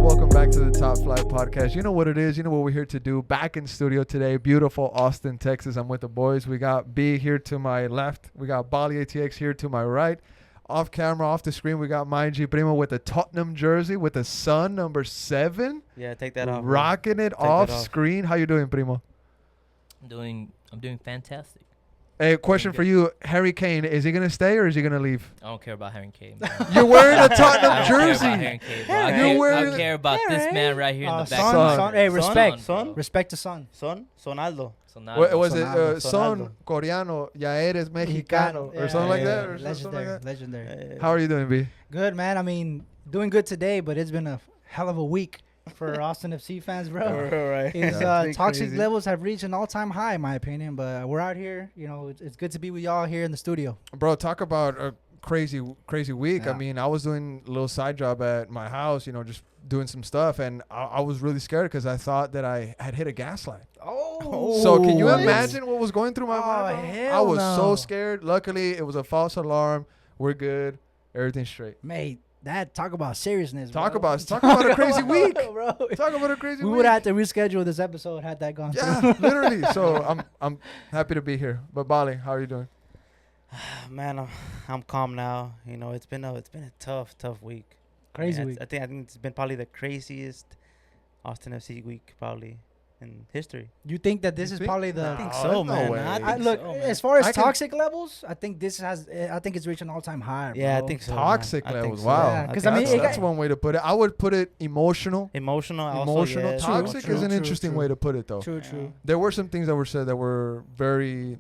welcome back to the Top Flight Podcast. You know what it is. You know what we're here to do. Back in studio today, beautiful Austin, Texas. I'm with the boys. We got B here to my left. We got Bali ATX here to my right. Off camera, off the screen, we got my G Primo with the Tottenham jersey with the sun, number 7. Yeah, take that off. Rocking it off screen. How you doing, Primo? I'm doing fantastic. Hey, question for you. Harry Kane, is he going to stay or is he going to leave? I don't care about Harry Kane. You're wearing a Tottenham I don't jersey. care about Harry Kane, bro. I care about this man right here in the back. Son. Hey, respect. Son. Respect to Son. Sonaldo. Was it Sonaldo. son coreano, ya eres mexicano, or something like that? Or something like that? Legendary. How are you doing, B? Good, man. I mean, doing good today, but it's been a hell of a week for Austin FC fans, bro. Right. His toxic levels have reached an all-time high, in my opinion. But we're out here. You know, it's good to be with y'all here in the studio. Bro, talk about a crazy week. Yeah. I mean, I was doing a little side job at my house, you know, just doing some stuff, and I was really scared because I thought that I had hit a gas line. Oh. So can you imagine what was going through my mind? Bro? Hell I was no. so scared. Luckily, it was a false alarm. We're good. Everything's straight. Mate, that talk about seriousness. Talk bro. about a crazy week. Bro. Talk about a crazy We week. would have to reschedule this episode had that gone Yeah, through. literally. So I'm happy to be here. But Bali, how are you doing? Man, I'm calm now. You know, it's been a tough week. Crazy Yeah, week. I think it's been probably the craziest Austin FC week probably in history. You think that this You is think? probably the? No, I think there's so, no man. way. I think Look, so, man. as far as I can- toxic levels, I think this has. I think it's reached an all-time high. Yeah, I bro. think so. Toxic man. I think levels. so. Wow. Yeah, 'cause think I mean, so. That's one way to put it. I would put it emotional. Emotional. Also, Emotional. yeah, Toxic true, is an true, interesting true. way to put it, though. True, true. There were some things that were said that were very.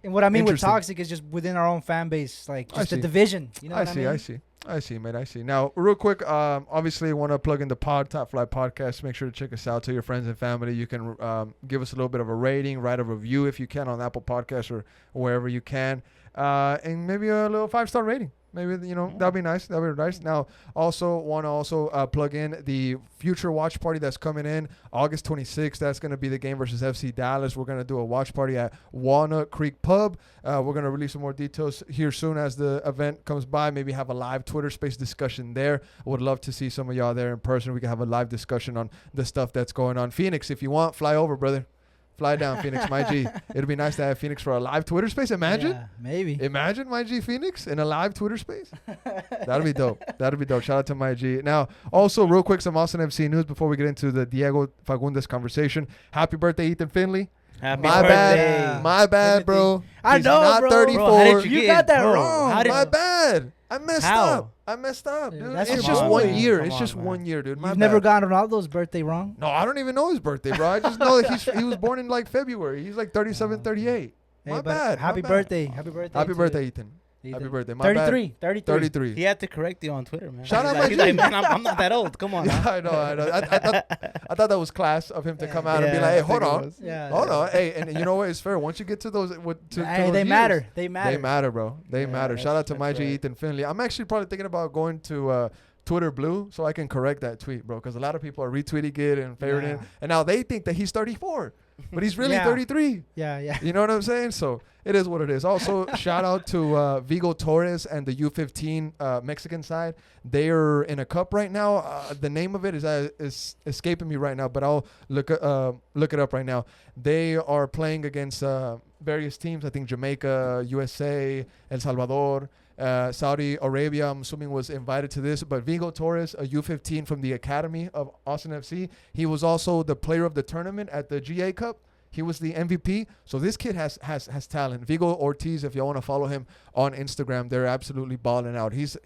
And what I mean with Interesting. toxic is just within our own fan base, like I just the see. division. You know what I mean? I see, mate. I see. Now, real quick, obviously, want to plug in the Top Flight Podcast. Make sure to check us out. Tell your friends and family. You can give us a little bit of a rating, write a review if you can on Apple Podcasts or wherever you can, and maybe a little 5-star rating. Maybe, you know, that'd be nice. That'd be nice. Now, want to plug in the future watch party that's coming in August 26th. That's going to be the game versus FC Dallas. We're going to do a watch party at Walnut Creek Pub. We're going to release some more details here soon as the event comes by. Maybe have a live Twitter space discussion there. I would love to see some of y'all there in person. We can have a live discussion on the stuff that's going on. Phoenix, if you want, fly over, brother. Fly down, Phoenix, my G. It'd be nice to have Phoenix for a live Twitter space. Imagine. Yeah, maybe. Imagine my G Phoenix in a live Twitter space. That'd be dope. That'd be dope. Shout out to my G. Now, also, real quick, some Austin FC news before we get into the Diego Fagundez conversation. Happy birthday, Ethan Finley. Happy My birthday. bad. My bad, bro. I He's know, not bro. 34. Bro, how did You get got it, that bro? wrong. How did My bad. I messed How? up. Dude, Dude. that's It's your just boy. 1 year. Come It's on, just man. 1 year, dude. My You've bad. never gotten Ronaldo's birthday wrong. No, I don't even know his birthday, bro. I just know that he was born in like February. He's like 37, 38. Hey, My but bad. Happy my bad. birthday. Happy birthday. Happy to birthday, Ethan. Ethan. Happy birthday. My bad. 33. 33. He had to correct you on Twitter, man. Shout out He's my he's G. like, man, I'm not that old. Come on. Yeah, Huh? I know. I thought that was class of him to come out and be Yeah, like, hey, I hold think it on. was. Yeah. Hold on. Hey, and you know what? It's fair. Once you get to those, to Hey, those they years, matter. They matter. They matter, bro. They Yeah, matter. Shout out to my that's G right. Ethan Finley. I'm actually probably thinking about going to Twitter Blue so I can correct that tweet, bro, because a lot of people are retweeting it and favoriting it, Yeah. and now they think that he's 34, but he's really Yeah. 33. Yeah. You know what I'm saying? So it is what it is. Also, shout out to Vigo Torres and the U15 Mexican side. They are in a cup right now. The name of it is escaping me right now, but I'll look it up right now. They are playing against various teams. I think Jamaica, USA, El Salvador. Saudi Arabia, I'm assuming, was invited to this. But Vigo Torres, a U15 from the academy of Austin FC, he was also the player of the tournament at the GA Cup. He was the MVP. So this kid has talent. Vigo Ortiz, if y'all want to follow him on Instagram, they're absolutely balling out. He's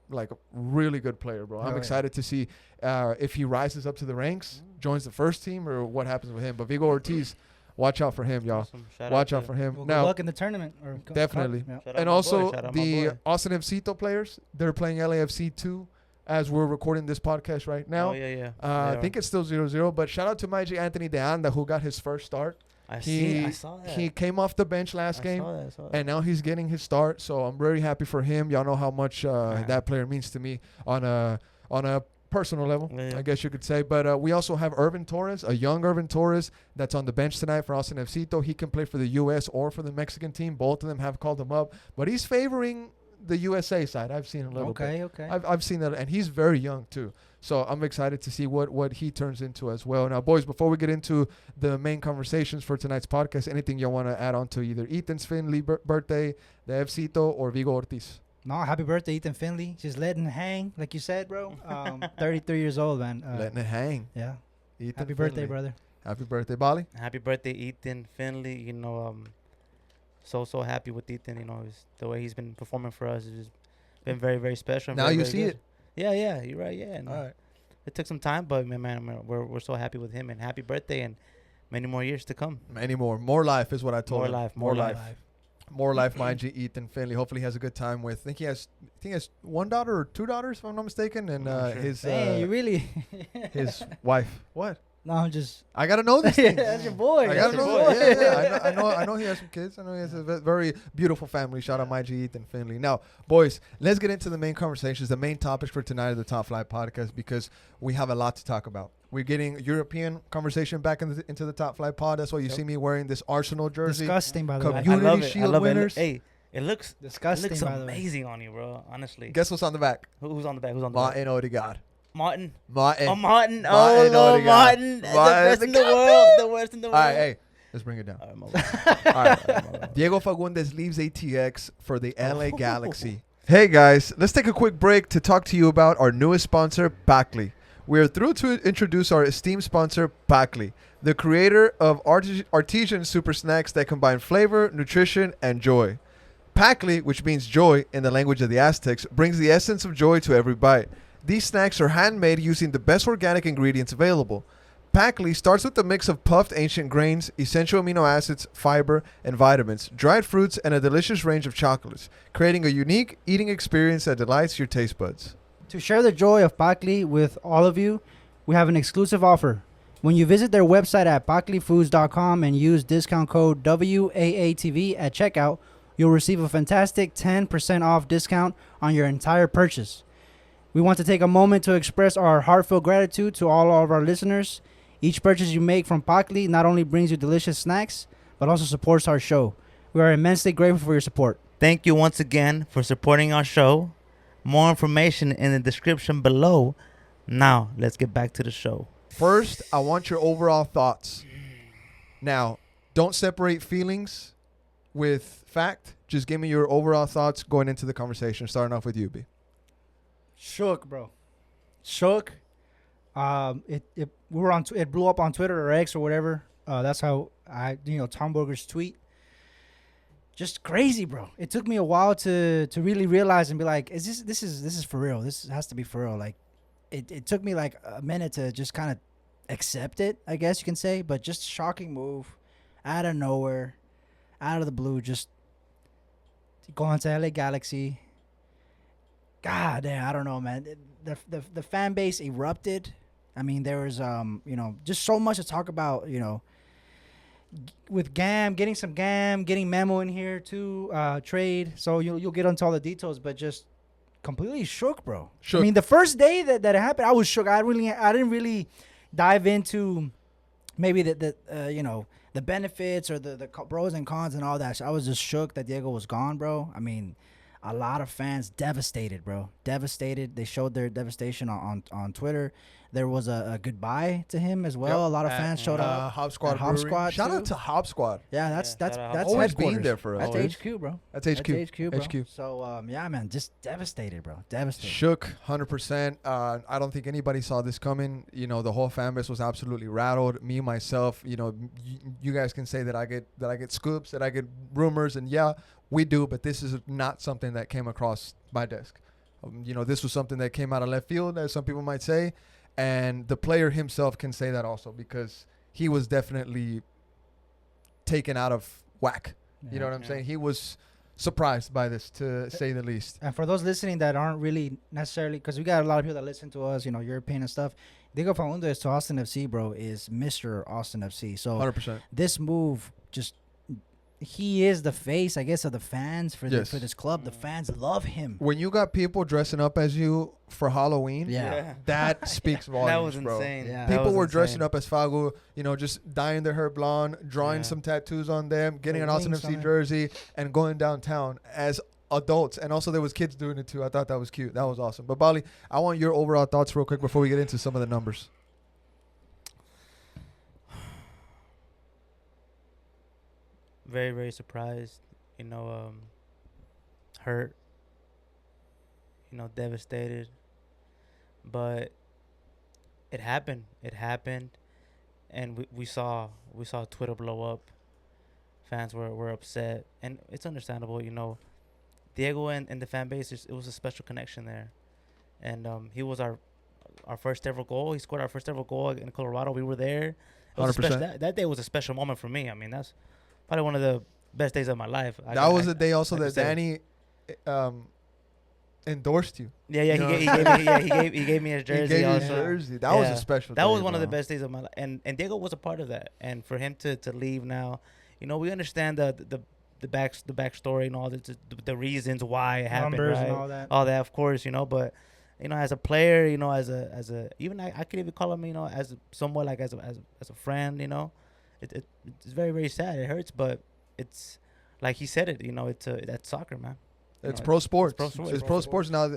like a really good player, bro. I'm yeah. excited to see if he rises up to the ranks, joins the first team, or what happens with him. But Vigo Ortiz, watch out for him, y'all. Awesome. Shout Watch to- out for him. Well, now, good luck in the tournament. Definitely. Yeah. shout out and my also boy, shout out my the boy. Austin FC players, they're playing LAFC 2 as we're recording this podcast right now. Oh, yeah. I think it's still 0-0, but shout out to my G Anthony De Anda, who got his first start. I He saw that. he came off the bench last game, I saw that. and now he's getting his start. So I'm very happy for him. Y'all know how much that player means to me on a personal level, Yeah. I guess you could say. But we also have Irvin Torres, a young Irvin Torres that's on the bench tonight for Austin FC. He can play for the U.S. or for the Mexican team. Both of them have called him up, but he's favoring the USA side. I've seen a little bit. Okay. I've seen that, and he's very young too. So I'm excited to see what he turns into as well. Now, boys, before we get into the main conversations for tonight's podcast, anything you want to add on to either Ethan's Finley birthday, the Fcito, or Vigo Ortiz? No, happy birthday, Ethan Finley. Just letting it hang, like you said, bro. 33 years old, man. Letting it hang. Yeah. Ethan Happy birthday, Finley. brother. Happy birthday, Bali. Happy birthday, Ethan Finley. You know, so happy with Ethan. You know, the way he's been performing for us has been very, very special. And Now very, you very see good. it. Yeah, you're right. Yeah, All right. it took some time, but man, we're so happy with him, and happy birthday, and many more years to come. Many more. More life is what I told More him. life, More life, mind you, Ethan Finley. Hopefully, he has a good time with. I think he has one daughter or two daughters, if I'm not mistaken, and Sure. his Hey, you really? his wife. What? No, I'm just. I gotta know these things. That's your boy. I That's gotta your know. boy. Yeah. I know he has some kids. I know he has a very beautiful family. Shout out my G Ethan Finley. Now, boys, let's get into the main conversations, the main topics for tonight of the Top Flight podcast, because we have a lot to talk about. We're getting European conversation back into the Top Flight pod. That's why you see me wearing this Arsenal jersey. Disgusting, by the way. Community I love it. Shield I love winners. it. Hey, it looks Disgusting, It looks by the way. amazing on you, bro. Honestly. Guess what's on the back? Who's on the back? Who's on the back? Martin Odegaard. Martin. Martin. Oh, Martin. Martin Oh, Lord, Odegaard. Martin. The Martin best in the world. The worst in the All world. right, hey, let's bring it down. All right, my bad. All right. Diego Fagundez leaves ATX for the LA Galaxy. Hey guys, let's take a quick break to talk to you about our newest sponsor, Packley. We are thrilled to introduce our esteemed sponsor, Packley, the creator of artisan super snacks that combine flavor, nutrition, and joy. Packley, which means joy in the language of the Aztecs, brings the essence of joy to every bite. These snacks are handmade using the best organic ingredients available. Packley starts with a mix of puffed ancient grains, essential amino acids, fiber, and vitamins, dried fruits, and a delicious range of chocolates, creating a unique eating experience that delights your taste buds. To share the joy of Packley with all of you, we have an exclusive offer. When you visit their website at packleyfoods.com and use discount code WAATV at checkout, you'll receive a fantastic 10% off discount on your entire purchase. We want to take a moment to express our heartfelt gratitude to all of our listeners. Each purchase you make from Packley not only brings you delicious snacks, but also supports our show. We are immensely grateful for your support. Thank you once again for supporting our show. More information in the description below. Now, let's get back to the show. First, I want your overall thoughts. Now, don't separate feelings with fact. Just give me your overall thoughts going into the conversation, starting off with you, B. Shook, bro. Shook. It blew up on Twitter or X or whatever. That's how Tom Berger's tweet. Just crazy, bro. It took me a while to really realize and be like, this is for real. This has to be for real. Like, it took me like a minute to just kind of accept it, I guess you can say. But just shocking move, out of nowhere, out of the blue, just going to LA Galaxy. God damn, I don't know, man. The fan base erupted. I mean, there was just so much to talk about, with GAM, getting Memo in here too, trade. So you'll get into all the details, but just completely shook, bro. Shook. I mean, the first day that it happened, I was shook. I didn't really dive into maybe the benefits or the pros and cons and all that. So I was just shook that Diego was gone, bro. I mean, a lot of fans devastated, bro. Devastated. They showed their devastation on Twitter. There was a goodbye to him as well. Yep. A lot of fans showed up. Hop Squad. At Hop Brewery. Squad, Shout too. out to Hop Squad. Yeah, that's shout out that's Always headquarters. being there for us. That's Always. HQ, bro. That's HQ. That's HQ, bro. HQ. So yeah, man, just devastated, bro. Devastated. Shook 100%. I don't think anybody saw this coming. The whole fan base was absolutely rattled. Me myself, you guys can say that I get scoops, that I get rumors, and yeah, we do. But this is not something that came across my desk. This was something that came out of left field, as some people might say, and the player himself can say that also because he was definitely taken out of whack. You know what I'm saying? He was surprised by this, to say the least. And for those listening that aren't really necessarily, because we got a lot of people that listen to us, European and stuff. Diego Fagundez to Austin FC, bro, is Mr. Austin FC. So 100%. this move just. He is the face, I guess, of the fans for this club. The fans love him. When you got people dressing up as you for Halloween, that speaks volumes, That was bro. insane. Yeah. People were dressing up as Fagu, just dyeing their hair blonde, drawing Yeah. some tattoos on them, getting The an Austin wings on FC it. jersey, and going downtown as adults, and also there was kids doing it too. I thought that was cute. That was awesome. But Bali, I want your overall thoughts real quick before we get into some of the numbers. Very, very surprised. Hurt. Devastated. But it happened. And we saw Twitter blow up. Fans were upset, and it's understandable. Diego and the fan base, it was a special connection there, and he was our first ever goal. He scored our first ever goal in Colorado. We were there. 100%. That day was a special moment for me. I mean, that's probably one of the best days of my life. That was the day also that Danny endorsed you. Yeah. He gave me his jersey. He gave you his jersey. That was a special. That was one of the best days of my life, and Diego was a part of that. And for him to leave now, we understand the backstory and all the reasons why it happened, numbers right? and all that, of course, but as a player, as a even I could even call him, as somewhat like as a friend, it's very, very sad. It hurts, but it's like he said it, that's soccer, man. It's pro sports. It's pro sports. Now,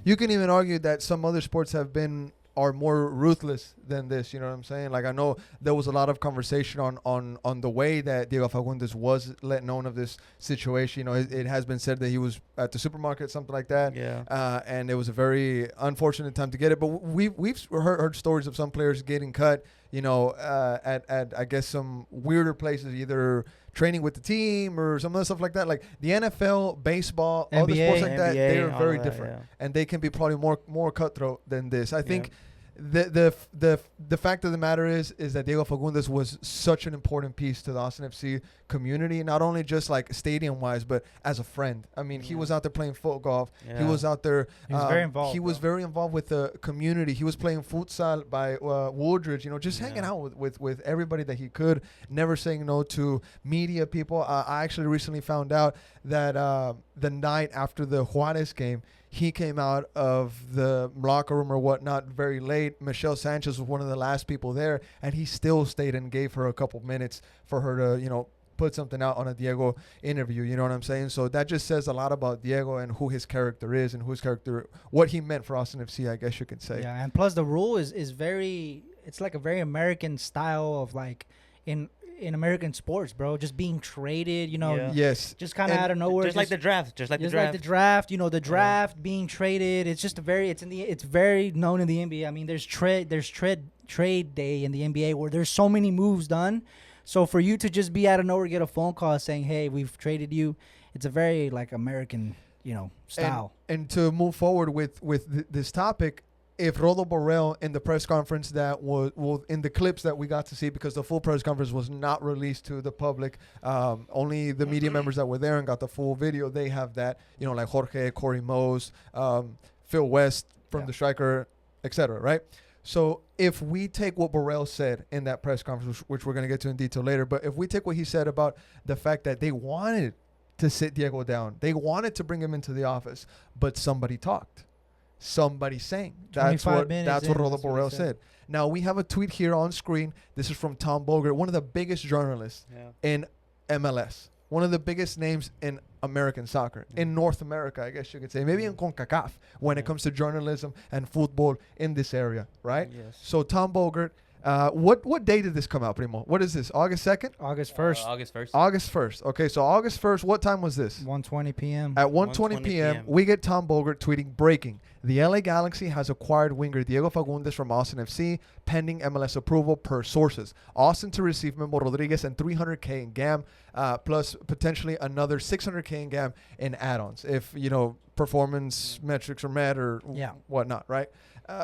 you can even argue that some other sports are more ruthless than this. You know what I'm saying? Like, I know there was a lot of conversation on the way that Diego Fagundez was let known of this situation. It has been said that he was at the supermarket, something like that. Yeah. And it was a very unfortunate time to get it. But we've heard stories of some players getting cut, at I guess some weirder places, either training with the team or some other stuff like that. Like the NFL, baseball, NBA, other sports like that, NBA, they are very that, different, yeah. and they can be probably more cutthroat than this. I think the fact of the matter is that Diego Fagundez was such an important piece to the Austin FC community, not only just like stadium wise, but as a friend. I mean, he was out there playing foot golf. Yeah. He was out there. He was very involved. He was very involved with the community. He was playing futsal by Woodridge. Just hanging out with everybody that he could. Never saying no to media people. I actually recently found out that the night after the Juarez game, he came out of the locker room or whatnot very late. Michelle Sanchez was one of the last people there, and he still stayed and gave her a couple minutes for her to, put something out on a Diego interview. You know what I'm saying? So that just says a lot about Diego and who his character is and what he meant for Austin FC, I guess you could say. Yeah, and plus the rule is very, it's like a very American style of like in American sports, bro. Just being traded, Yes. just kind of out of nowhere. Just like the draft. Like the draft, the draft being traded. It's just it's very known in the NBA. I mean, there's trade day in the NBA where there's so many moves done. So for you to just be out of nowhere, get a phone call saying, "Hey, we've traded you," it's a very like American, style. And to move forward with this topic, if Rodo Barrell in the press conference that was in the clips that we got to see, because the full press conference was not released to the public, only the media members that were there and got the full video, they have that, like Jorge, Corey Mose, Phil West from the striker, etc. Right? So if we take what Barrell said in that press conference, which we're going to get to in detail later, but if we take what he said about the fact that they wanted to sit Diego down, they wanted to bring him into the office, but somebody talked. Somebody sang. That's what Rodo Barrell said. Now, we have a tweet here on screen. This is from Tom Bogert, one of the biggest journalists in MLS. One of the biggest names in American soccer, in North America, I guess you could say. Maybe in CONCACAF when it comes to journalism and football in this area, right? Yes. So, Tom Bogert, what day did this come out, Primo? What is this, August 2nd? August 1st. August 1st. August 1st. Okay, so August 1st, what time was this? 1:20 p.m. At 1:20 p.m., we get Tom Bogert tweeting, breaking. The LA Galaxy has acquired winger Diego Fagundez from Austin FC, pending MLS approval per sources. Austin to receive Memo Rodriguez and $300K in GAM, plus potentially another $600K in GAM in add-ons if, performance metrics are met or whatnot, right?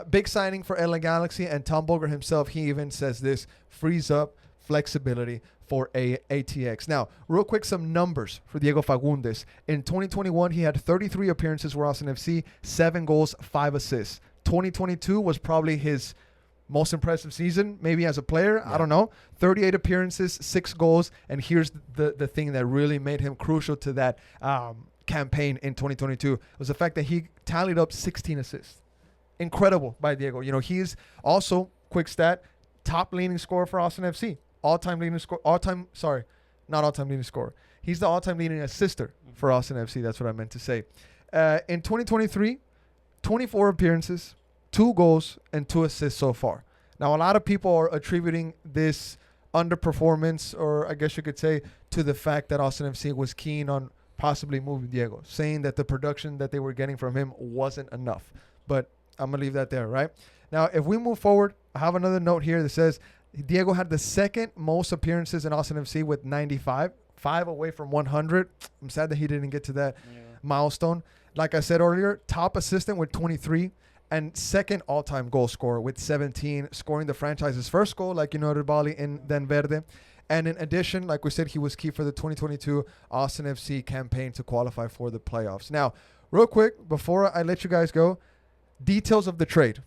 Big signing for LA Galaxy, and Tom Bogert himself, he even says this, frees up flexibility for ATX. Now, real quick, some numbers for Diego Fagundez. In 2021, he had 33 appearances for Austin FC, 7 goals, 5 assists. 2022 was probably his most impressive season, maybe as a player. I don't know. 38 appearances, 6 goals, and here's the thing that really made him crucial to that campaign in 2022 was the fact that he tallied up 16 assists. Incredible by Diego. He's also, quick stat, top leading scorer for Austin FC. Not all-time leading scorer. He's the all-time leading assister for Austin FC. That's what I meant to say. In 2023, 24 appearances, 2 goals, and 2 assists so far. Now, a lot of people are attributing this underperformance, or I guess you could say, to the fact that Austin FC was keen on possibly moving Diego, saying that the production that they were getting from him wasn't enough. But I'm going to leave that there, right? Now, if we move forward, I have another note here that says Diego had the second most appearances in Austin FC with 95, 5 away from 100. I'm sad that he didn't get to that milestone. Like I said earlier, top assistant with 23 and second all-time goal scorer with 17, scoring the franchise's first goal, like you noted, Bali, in Den Verde. And in addition, like we said, he was key for the 2022 Austin FC campaign to qualify for the playoffs. Now, real quick, before I let you guys go, details of the trade.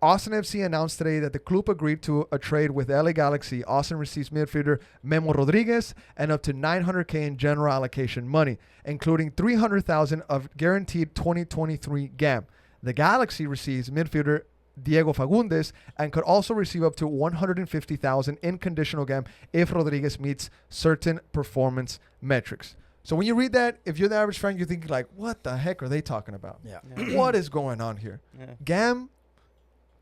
Austin FC announced today that the club agreed to a trade with LA Galaxy. Austin receives midfielder Memo Rodriguez and up to $900K in general allocation money, including $300,000 of guaranteed 2023 GAM. The Galaxy receives midfielder Diego Fagundez and could also receive up to $150,000 in conditional GAM if Rodriguez meets certain performance metrics. So when you read that, if you're the average fan, you think like, what the heck are they talking about? Yeah. What is going on here? Yeah. GAM?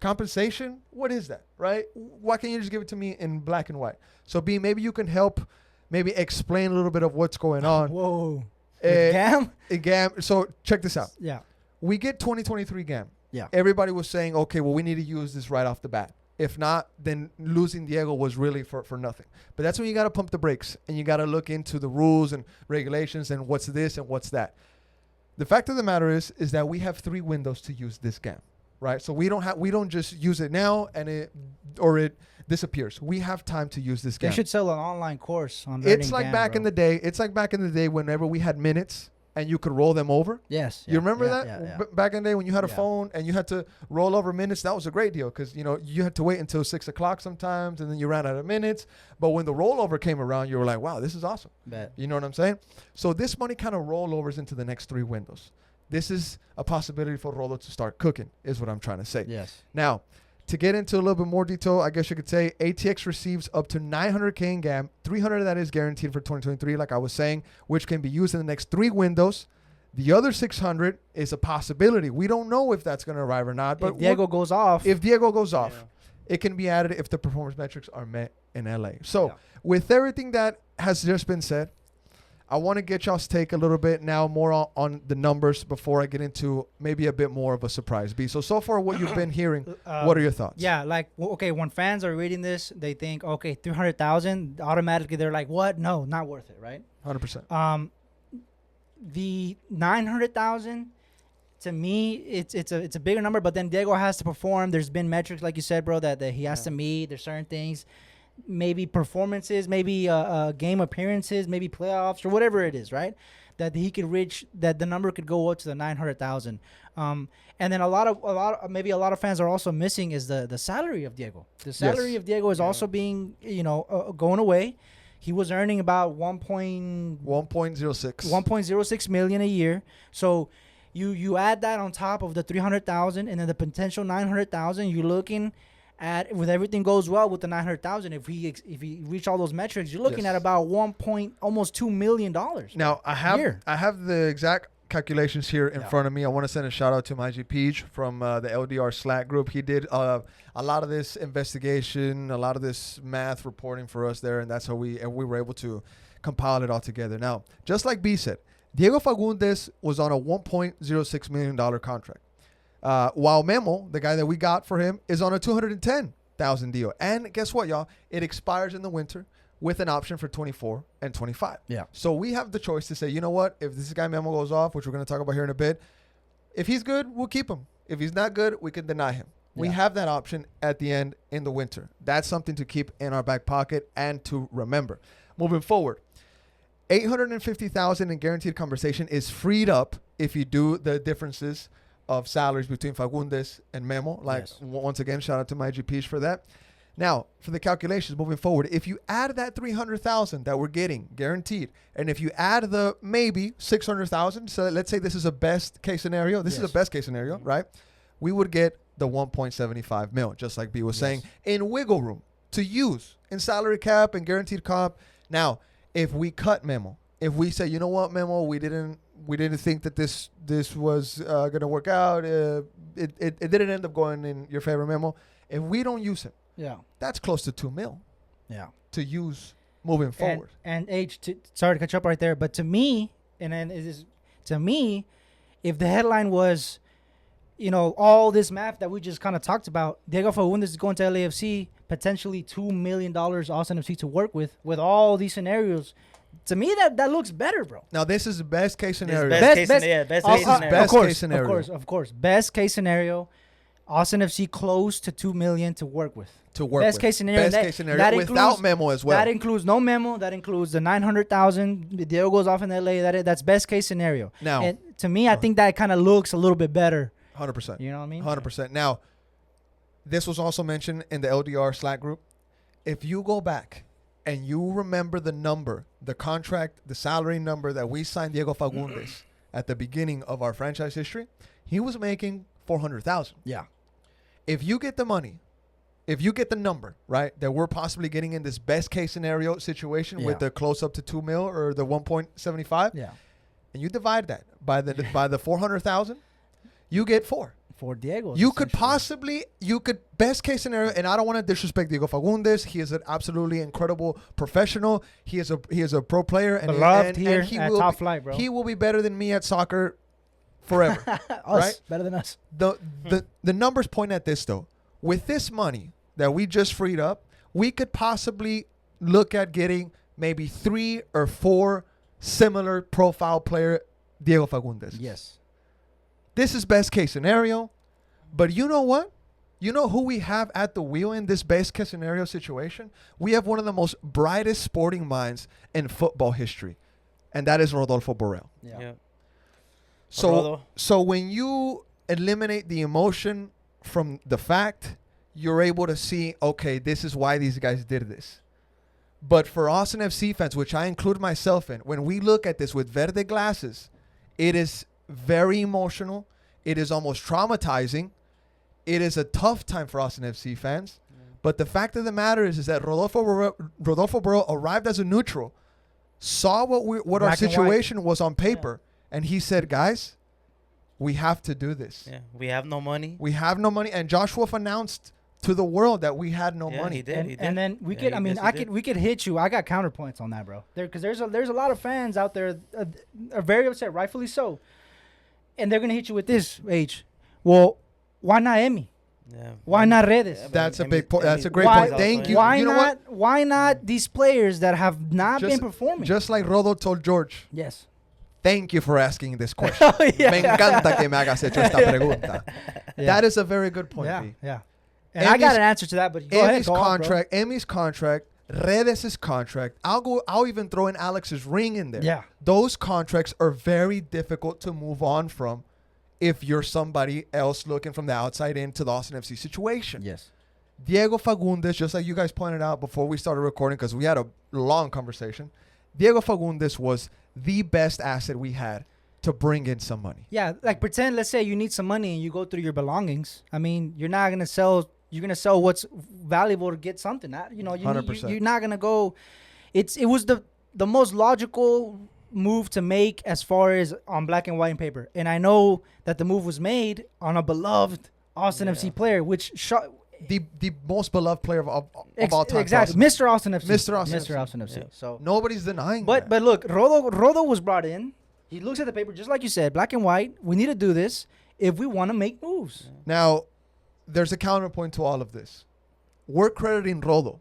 Compensation? What is that, right? Why can't you just give it to me in black and white? So, B, maybe you can help maybe explain a little bit of what's going on. Whoa. GAM? GAM. So, check this out. Yeah. We get 2023 GAM. Yeah. Everybody was saying, okay, well, we need to use this right off the bat. If not, then losing Diego was really for nothing. But that's when you got to pump the brakes and you got to look into the rules and regulations and what's this and what's that. The fact of the matter is that we have 3 windows to use this GAM. Right, so we don't just use it now and it disappears. We have time to use this GAM. They should sell an online course on. It's like GAM, back in the day. It's like back in the day whenever we had minutes and you could roll them over. Yes. You remember that? Yeah. Back in the day when you had a phone and you had to roll over minutes, that was a great deal because you had to wait until 6 o'clock sometimes and then you ran out of minutes. But when the rollover came around, you were like, wow, this is awesome. Bet. You know what I'm saying? So this money kind of rollovers into the next 3 windows. This is a possibility for Rodo to start cooking, is what I'm trying to say. Yes. Now, to get into a little bit more detail, I guess you could say ATX receives up to $900K in GAM. 300 of that is guaranteed for 2023, like I was saying, which can be used in the next 3 windows. The other 600 is a possibility. We don't know if that's going to arrive or not. But if Diego goes off, it can be added if the performance metrics are met in LA. So, with everything that has just been said, I want to get y'all's take a little bit now more on the numbers before I get into maybe a bit more of a surprise. B. So far what you've been hearing, what are your thoughts? Yeah, like, okay, when fans are reading this, they think, okay, 300,000, automatically they're like, what? No, not worth it, right? 100%. The 900,000, to me, it's a bigger number, but then Diego has to perform. There's been metrics, like you said, bro, that he has to meet. There's certain things. Maybe performances, maybe game appearances, maybe playoffs or whatever it is, right? That he could reach, that the number could go up to the 900,000. And then a lot of fans are also missing is the salary of Diego. The salary of Diego is also being, going away. He was earning about 1.06 million a year. So you add that on top of the 300,000 and then the potential 900,000, you're looking at, with everything goes well with the 900,000, if he reach all those metrics, you're looking at about almost $2 million. Now I have the exact calculations here in front of me. I want to send a shout out to my G Peach from the LDR Slack group. He did a lot of this investigation, a lot of this math reporting for us there, and that's how we were able to compile it all together. Now, just like B said, Diego Fagundez was on a $1.06 million contract. While Memo, the guy that we got for him, is on a $210,000 deal. And guess what, y'all? It expires in the winter with an option for 24 and 25. Yeah. So we have the choice to say, you know what? If this guy Memo goes off, which we're going to talk about here in a bit, if he's good, we'll keep him. If he's not good, we can deny him. We have that option at the end in the winter. That's something to keep in our back pocket and to remember. Moving forward, $850,000 in guaranteed compensation is freed up if you do the differences of salaries between Fagundez and Memo. Once again, shout out to my GPs for that. Now, for the calculations moving forward, if you add that $300,000 that we're getting guaranteed, and if you add the maybe $600,000, so let's say this is a best case scenario. This is a best case scenario, right? We would get the 1.75 mil, just like B was saying, in wiggle room to use in salary cap and guaranteed comp. Now, if we cut Memo if we say, you know what, Memo, we didn't think that this was gonna work out. It didn't end up going in your favor, Memo. If we don't use it, that's close to $2 million. Yeah. To use moving forward. And sorry to catch up right there, but to me, if the headline was, all this math that we just kind of talked about, Diego Fagundez is going to LAFC, potentially $2 million Austin FC to work with all these scenarios. To me, that looks better, bro. Now, this is the best case scenario. Best case scenario. Of course. Best case scenario, Austin FC close to $2 million to work with. Best case scenario. Best case scenario without Memo as well. That includes no Memo. That includes the $900,000. Diego goes off in LA. That's best case scenario. Now, and to me, I think that kind of looks a little bit better. 100%. You know what I mean? 100%. Now, this was also mentioned in the LDR Slack group. If you go back and you remember the number, the contract, the salary number that we signed Diego Fagundez at the beginning of our franchise history, he was making $400,000. Yeah. If you get the money, if you get the number, right, that we're possibly getting in this best case scenario situation with the close up to 2 mil or the 1.75, and you divide that by the 400,000, you get $4. For Diego. You could best case scenario, and I don't want to disrespect Diego Fagundez. He is an absolutely incredible professional. He is a pro player, and beloved here he at will Top Flight, bro. He will be better than me at soccer forever. Right? Better than us. The numbers point at this though. With this money that we just freed up, we could possibly look at getting maybe 3 or 4 similar profile player Diego Fagundez. Yes. This is best case scenario, but you know what? You know who we have at the wheel in this best case scenario situation? We have one of the most brightest sporting minds in football history, and that is Rodolfo Barrell. Yeah. So when you eliminate the emotion from the fact, you're able to see, okay, this is why these guys did this. But for Austin FC fans, which I include myself in, when we look at this with verde glasses, it is very emotional. It is almost traumatizing. It is a tough time for Austin FC fans. But the fact of the matter is that Rodolfo Barrell arrived as a neutral, saw what our situation was on paper, and he said, guys, we have to do this. Yeah, we have no money. And Josh Wolf announced to the world that we had no money. He did. And then we could hit you. I got counterpoints on that, bro. Because there's a lot of fans out there are very upset, rightfully so. And they're gonna hit you with this, H. Well, why not Emi? Yeah. Why not Redes? That's a big point. That's a great point. Thank you. Why not these players that have not been performing? Just like Rodo told George. Yes. Thank you for asking this question. Me encanta que me hagas hecho esta pregunta. That is a very good point. Yeah. And I got an answer to that, but go ahead. Emi's contract, Redes' contract. I'll even throw in Alex's ring in there. Yeah. Those contracts are very difficult to move on from if you're somebody else looking from the outside into the Austin FC situation. Yes. Diego Fagundez, just like you guys pointed out before we started recording, because we had a long conversation, Diego Fagundez was the best asset we had to bring in some money. Yeah, like pretend, let's say you need some money and you go through your belongings. I mean, you're not going to sell... You're gonna sell what's valuable to get something. You're not gonna go. It was the most logical move to make as far as on black and white and paper. And I know that the move was made on a beloved Austin FC player, which the most beloved player of all time. Exactly, Mr. Austin FC. Mr. Austin FC. Yeah. So nobody's denying that. But look, Rodo was brought in. He looks at the paper just like you said, black and white. We need to do this if we want to make moves. Now, there's a counterpoint to all of this. We're crediting Rodo,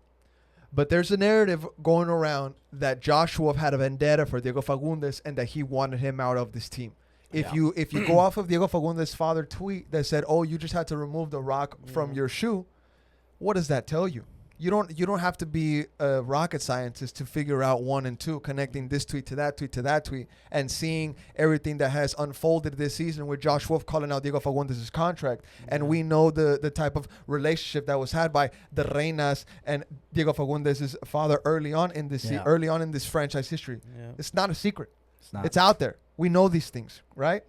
but there's a narrative going around that Josh Wolf had a vendetta for Diego Fagundez and that he wanted him out of this team. If you go off of Diego Fagundez's father tweet that said, "Oh, you just had to remove the rock from your shoe," what does that tell you? You don't have to be a rocket scientist to figure out 1 and 2, connecting this tweet to that tweet, and seeing everything that has unfolded this season with Josh Wolf calling out Diego Fagundez's contract. And we know the type of relationship that was had by the Reinas and Diego Fagundez's father early on in this franchise history. Yeah. It's not a secret. It's out there. We know these things, right?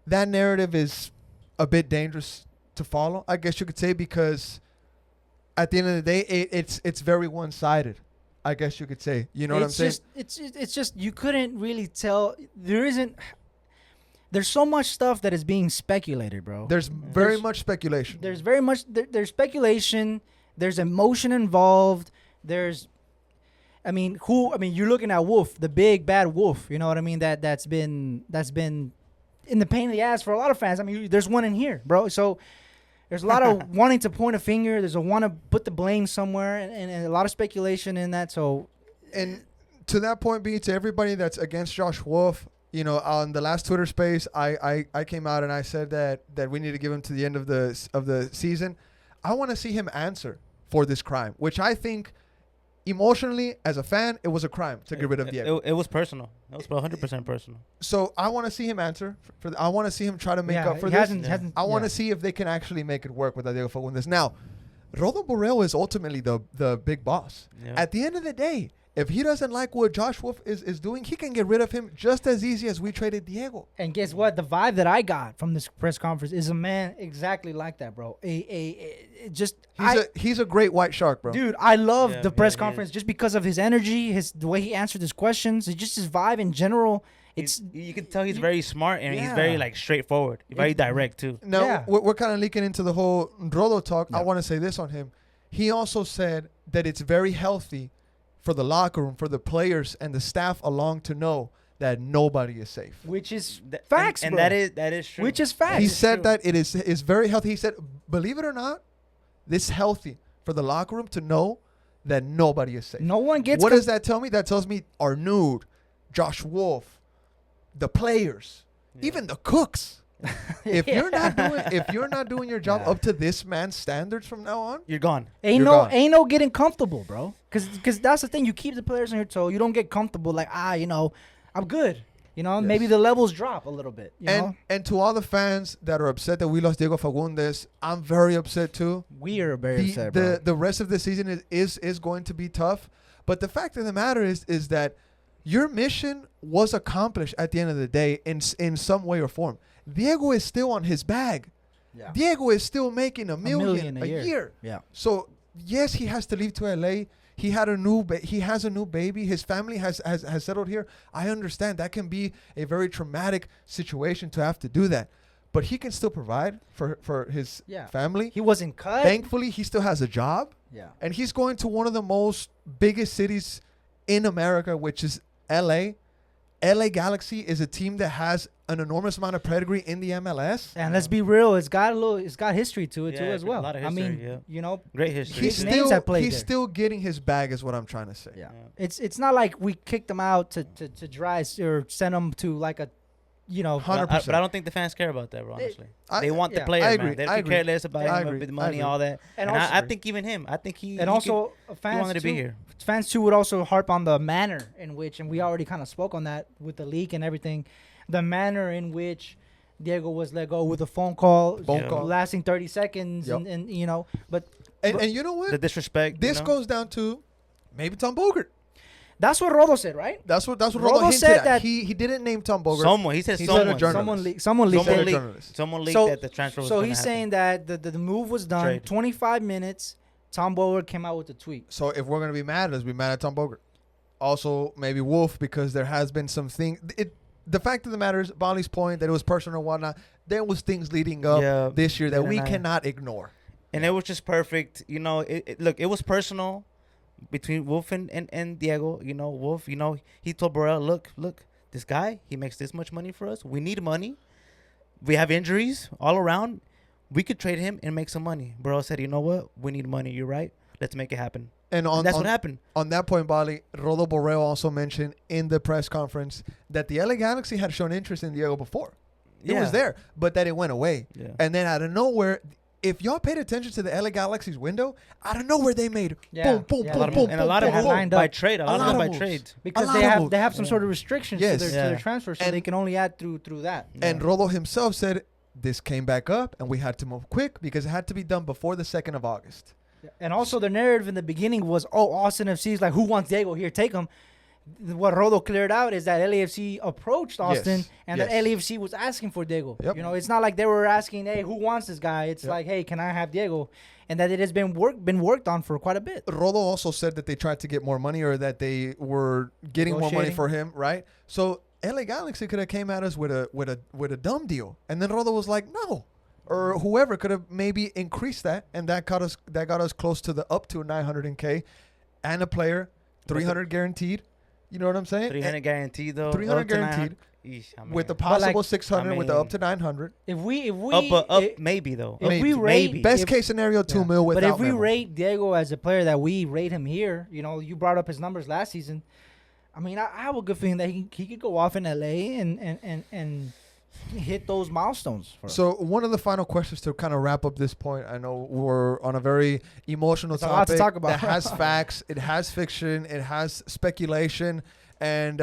That narrative is a bit dangerous to follow, I guess you could say, because at the end of the day, it's very one-sided. I guess you could say. You know what I'm saying? It's just you couldn't really tell. There's so much stuff that is being speculated, bro. There's much speculation. There's very much there's speculation. There's emotion involved. You're looking at Wolf, the big bad Wolf. You know what I mean? That's been in the pain in the ass for a lot of fans. I mean, there's one in here, bro. So there's a lot of wanting to point a finger. There's a want to put the blame somewhere, and a lot of speculation in that. So, and to that point, to everybody that's against Josh Wolf, you know, on the last Twitter space, I came out and I said that we need to give him to the end of the season. I want to see him answer for this crime, which I think emotionally, as a fan, it was a crime to get rid of Diego. It was personal. It was 100% personal. So I want to see him answer. I want to see him try to make up for this. I want to see if they can actually make it work with Diego Fagundez. Now, Rodo Barrell is ultimately the big boss. Yeah. At the end of the day, if he doesn't like what Josh Wolf is doing, he can get rid of him just as easy as we traded Diego. And guess what? The vibe that I got from this press conference is a man exactly like that, bro. He's a great white shark, bro. Dude, I love the press conference just because of his energy, the way he answered his questions, just his vibe in general. You can tell he's very smart and he's very like straightforward, very direct too. Now we're kind of leaking into the whole Rodo talk. I want to say this on him. He also said that it's very healthy for the locker room, for the players and the staff along to know that nobody is safe. Which is facts, and bro. that is true. Which is facts. He said that it is very healthy. He said, believe it or not, this is healthy for the locker room to know that nobody is safe. No one gets. What does that tell me? That tells me Arnoud, Josh Wolf, the players, even the cooks. If you're not doing your job up to this man's standards from now on, you're gone. Ain't no getting comfortable, bro. Because that's the thing. You keep the players on your toe. You don't get comfortable. Like I'm good. Maybe the levels drop a little bit. And to all the fans that are upset that we lost Diego Fagundez, I'm very upset too. We are very upset, bro. The rest of the season is going to be tough. But the fact of the matter is that your mission was accomplished at the end of the day in some way or form. Diego is still on his bag. Yeah. Diego is still making $1 million a year. Yeah. So yes, he has to leave to LA. He has a new baby. His family has settled here. I understand that can be a very traumatic situation to have to do that. But he can still provide for his family. He wasn't cut. Thankfully, he still has a job. Yeah. And he's going to one of the most biggest cities in America, which is LA. LA Galaxy is a team that has an enormous amount of pedigree in the MLS. And let's be real, it's got history to it too as well. A lot of history, great history. He's still getting his bag, is what I'm trying to say. Yeah. It's not like we kicked him out to dry or send him to like a 100%. But I don't think the fans care about that, bro, honestly. They want the player, I agree. man. They don't care less about him, the money, all that. And I think even him, he wanted to be here. Fans too would also harp on the manner in which, and we already kind of spoke on that with the leak and everything, the manner in which Diego was let go with a phone call lasting 30 seconds, and you know what? The disrespect. This goes down to maybe Tom Bogert. That's what Rodo said, right? That's what Rodo hinted said at. That he didn't name Tom Bogert. He said someone. Someone leaked that the transfer was so he's saying that the move was done. Trade. 25 minutes. Tom Bogert came out with a tweet. So if we're gonna be mad, let's be mad at Tom Bogert. Also, maybe Wolf, because there has been some thing. The fact of the matter is, Bali's point that it was personal and whatnot. There was things leading up this year that we cannot ignore. And it was just perfect. Look, it was personal between Wolf and Diego. Wolf, he told Barrell, look, this guy, he makes this much money for us. We need money. We have injuries all around. We could trade him and make some money. Barrell said, you know what? We need money. You're right. Let's make it happen. And that's what happened. On that point, Bali, Rodo Barrell also mentioned in the press conference that the LA Galaxy had shown interest in Diego before. It was there, but that it went away. Yeah. And then out of nowhere, if y'all paid attention to the LA Galaxy's window, out of nowhere they made boom, boom, boom, boom, and a lot of them by trade. A lot of them by trade. Because they have some sort of restrictions to their transfer, so they can only add through that. And Rodo himself said this came back up, and we had to move quick because it had to be done before the 2nd of August. And also the narrative in the beginning was, Austin FC is like, who wants Diego here? Take him. what Rodo cleared out is that LAFC approached Austin and that Yes. LAFC was asking for Diego. Yep. You know, it's not like they were asking, hey, who wants this guy? It's like, hey, can I have Diego? And that it has been worked on for quite a bit. Rodo also said that they tried to get more money or that they were getting more money Negotiating. for him, right? So LA Galaxy could have came at us with a dumb deal, and then Rodo was like, no, or whoever could have maybe increased that, and that got us close to the up to 900K, and a player 300 guaranteed. You know what I'm saying? 300 guaranteed though. 300 up to 900. guaranteed. Eesh, I mean, With the possible like, 600, with the up to 900. If we maybe though. if Maybe. we rate Best case snenario, 2 mil but without if we Memo. rate Diego as a player that we rate him here, you know, you brought up his numbers last season. I mean, I have a good feeling that he could go off in LA and hit those milestones. For us. So one of the final questions to kind of wrap up this point. I know we're on a very emotional It's a lot to topic talk about. that has facts, it has fiction, it has speculation, and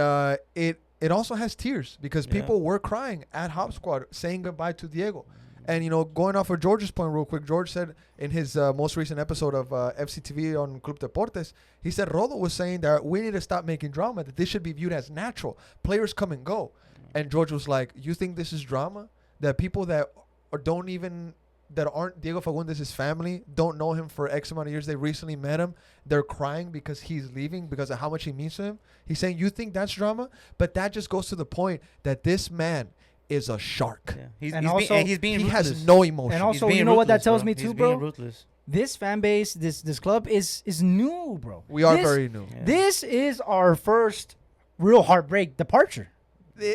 it also has tears because people were crying at Hop Squad saying goodbye to Diego. And, you know, going off of George's point real quick, George said in his most recent episode of FCTV on Club Deportes, he said Rodo was saying that we need to stop making drama, that this should be viewed as natural. Players come and go. And George was like, you think this is drama? That people that aren't Diego Fagundez' family, don't know him for X amount of years, they recently met him, they're crying because he's leaving, because of how much he means to him. He's saying, you think that's drama? But that just goes to the point that this man is a shark. Yeah. He He's being ruthless. has no emotion. And He's also, being you know what that ruthless, tells bro. me He's too, being bro? ruthless. This fan base, this club is new, bro. We are This- very new. Yeah. This is our first real heartbreak departure.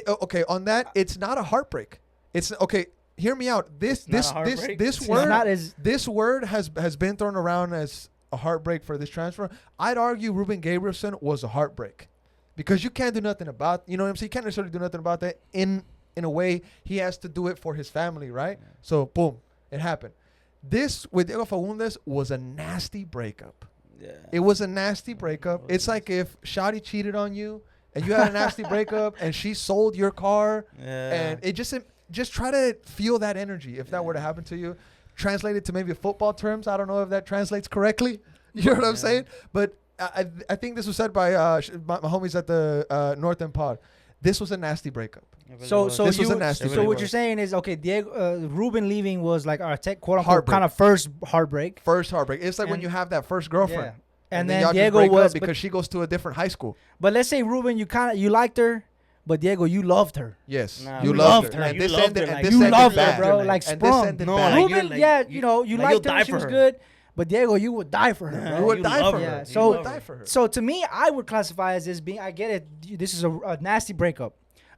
Okay, on that, it's not a heartbreak. It's okay. Hear me out. This It's not a heartbreak. It's word not as this word has been thrown around as a heartbreak for this transfer. I'd argue Ruben Gabrielson was a heartbreak because you can't do nothing about. You know what I'm saying? You can't necessarily do nothing about that. In a way, he has to do it for his family, right? Yeah. So boom, it happened. This with Diego Fagundez was a nasty breakup. Yeah. It was a nasty breakup. It's like if Shadi cheated on you and you had a nasty breakup and she sold your car and it just try to feel that energy if that were to happen to you. Translate it to maybe football terms. I don't know if that translates correctly. You know what I'm saying? But I think this was said by my homies at the North End Pod. This was a nasty breakup. so. This was a nasty So break. what you're saying is okay. Diego Ruben leaving was like our quote unquote Heartbreak. kind of first heartbreak. First heartbreak. It's like when And- you have that first girlfriend. Yeah. And y'all then just Diego break up was because she goes to a different high school. but let's say Ruben, you liked her, but Diego, you loved her. Yes, Nah, you you loved loved her. her. And You this loved ended, her and like- this You ended loved her, bad. bro, like And this sprung. ended No, bad. like Ruben, you're yeah, like- you like liked you'll her, die she for was her. good, but Diego, you would die for her, Nah, bro. You would you die love for her. her. Yeah, You so- love die her. for her. So to me, I would classify as this being. I get it. This is a nasty breakup,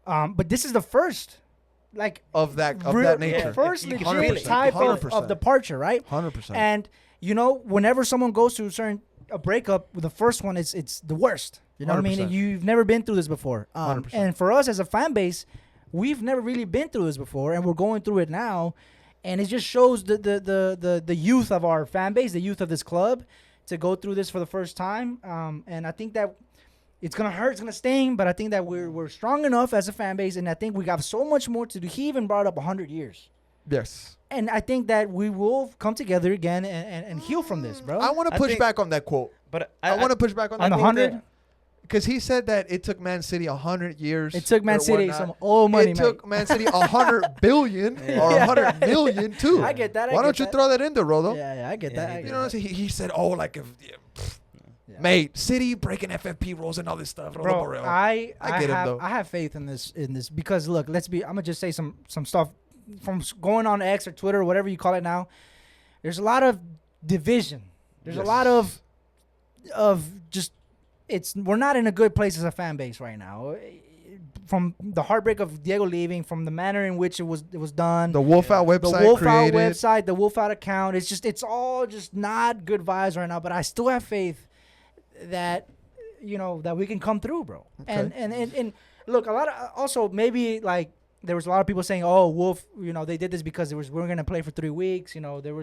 but this is the first, like of that real- nature. first You can legit feel it. type 100%. of departure, right? 100%. And you know, whenever someone goes through a breakup, the first one it's the worst. You know what I mean? 100%. You've never been through this before. 100%. And for us as a fan base, we've never really been through this before, and we're going through it now. And it just shows the youth of our fan base, the youth of this club, to go through this for the first time. And I think that it's gonna hurt, it's gonna sting, but I think that we're strong enough as a fan base, and I think we got so much more to do. He even brought up 100 years. Yes. And I think that we will come together again and heal from this, bro. I want to I push think- back on that quote. But I want to push back on On that. the 100? Because he said that it took Man City 100 years. It took Man or City whatnot. some old money, It mate. took Man City 100 billion or Yeah. 100 million too. I get that. Why don't you throw that in there, Rodo? Yeah, I get Yeah, that. I he get You know what I'm that. saying? He said, oh, like if, Yeah. mate, City breaking FFP rules and all this stuff. Rodo Bro, Barrell. I get him, though. have faith in this because look, I'm gonna just say some stuff from going on X or Twitter or whatever you call it now. There's a lot of division. There's a Yes. lot of just we're not in a good place as a fan base right now. From the heartbreak of Diego leaving, from the manner in which it was done, The Wolf Out the website Wolf Out created. website, the Wolf Out account. It's all just not good vibes right now. But I still have faith that that we can come through, bro. Okay. And look, a lot of also maybe like there was a lot of people saying, oh, Wolf, they did this because we were gonna play for 3 weeks. There was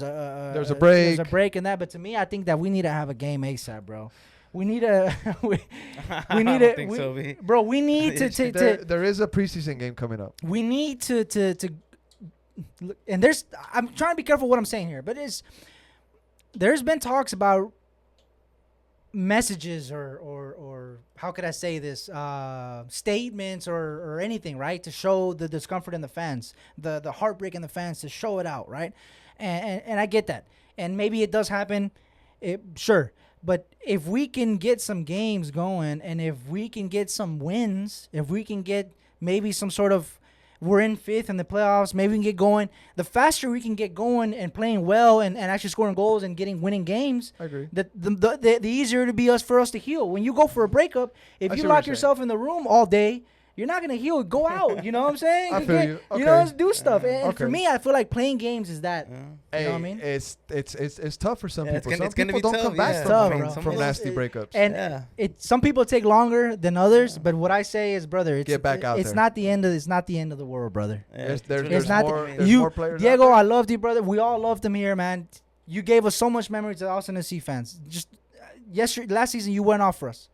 a break and that. But to me, I think that we need to have a game ASAP, bro. We need a we I need don't a think we- so, B. bro. We need to There is a preseason game coming up. we need to and I'm trying to be careful what I'm saying here, but there's been talks about messages or how could I say this, statements or anything, right, to show the discomfort in the fans, the heartbreak in the fans, to show it out, right? And I get that, and maybe it does happen, sure. But if we can get some games going, and if we can get some wins, if we can get maybe some sort of, we're in 5th in the playoffs, maybe we can get going. The faster we can get going and playing well and actually scoring goals and winning games, I agree. The easier it be for us to heal. When you go for a breakup, if you lock yourself in the room all day, you're not gonna heal. Go out. You know what I'm saying? I feel you. Okay. You know, do stuff. And for me, I feel like playing games is that. Hey, you know what I mean? It's tough for some people. It's some gonna people be don't tough, come back yeah. from nasty breakups. And some people take longer than others. But what I say is, brother, Get back out it's there. not the end of the world, brother. There's more players. Diego, I loved you, brother. We all loved him here, man. You gave us so much memory to us and the C fans. Just last season you went off for us,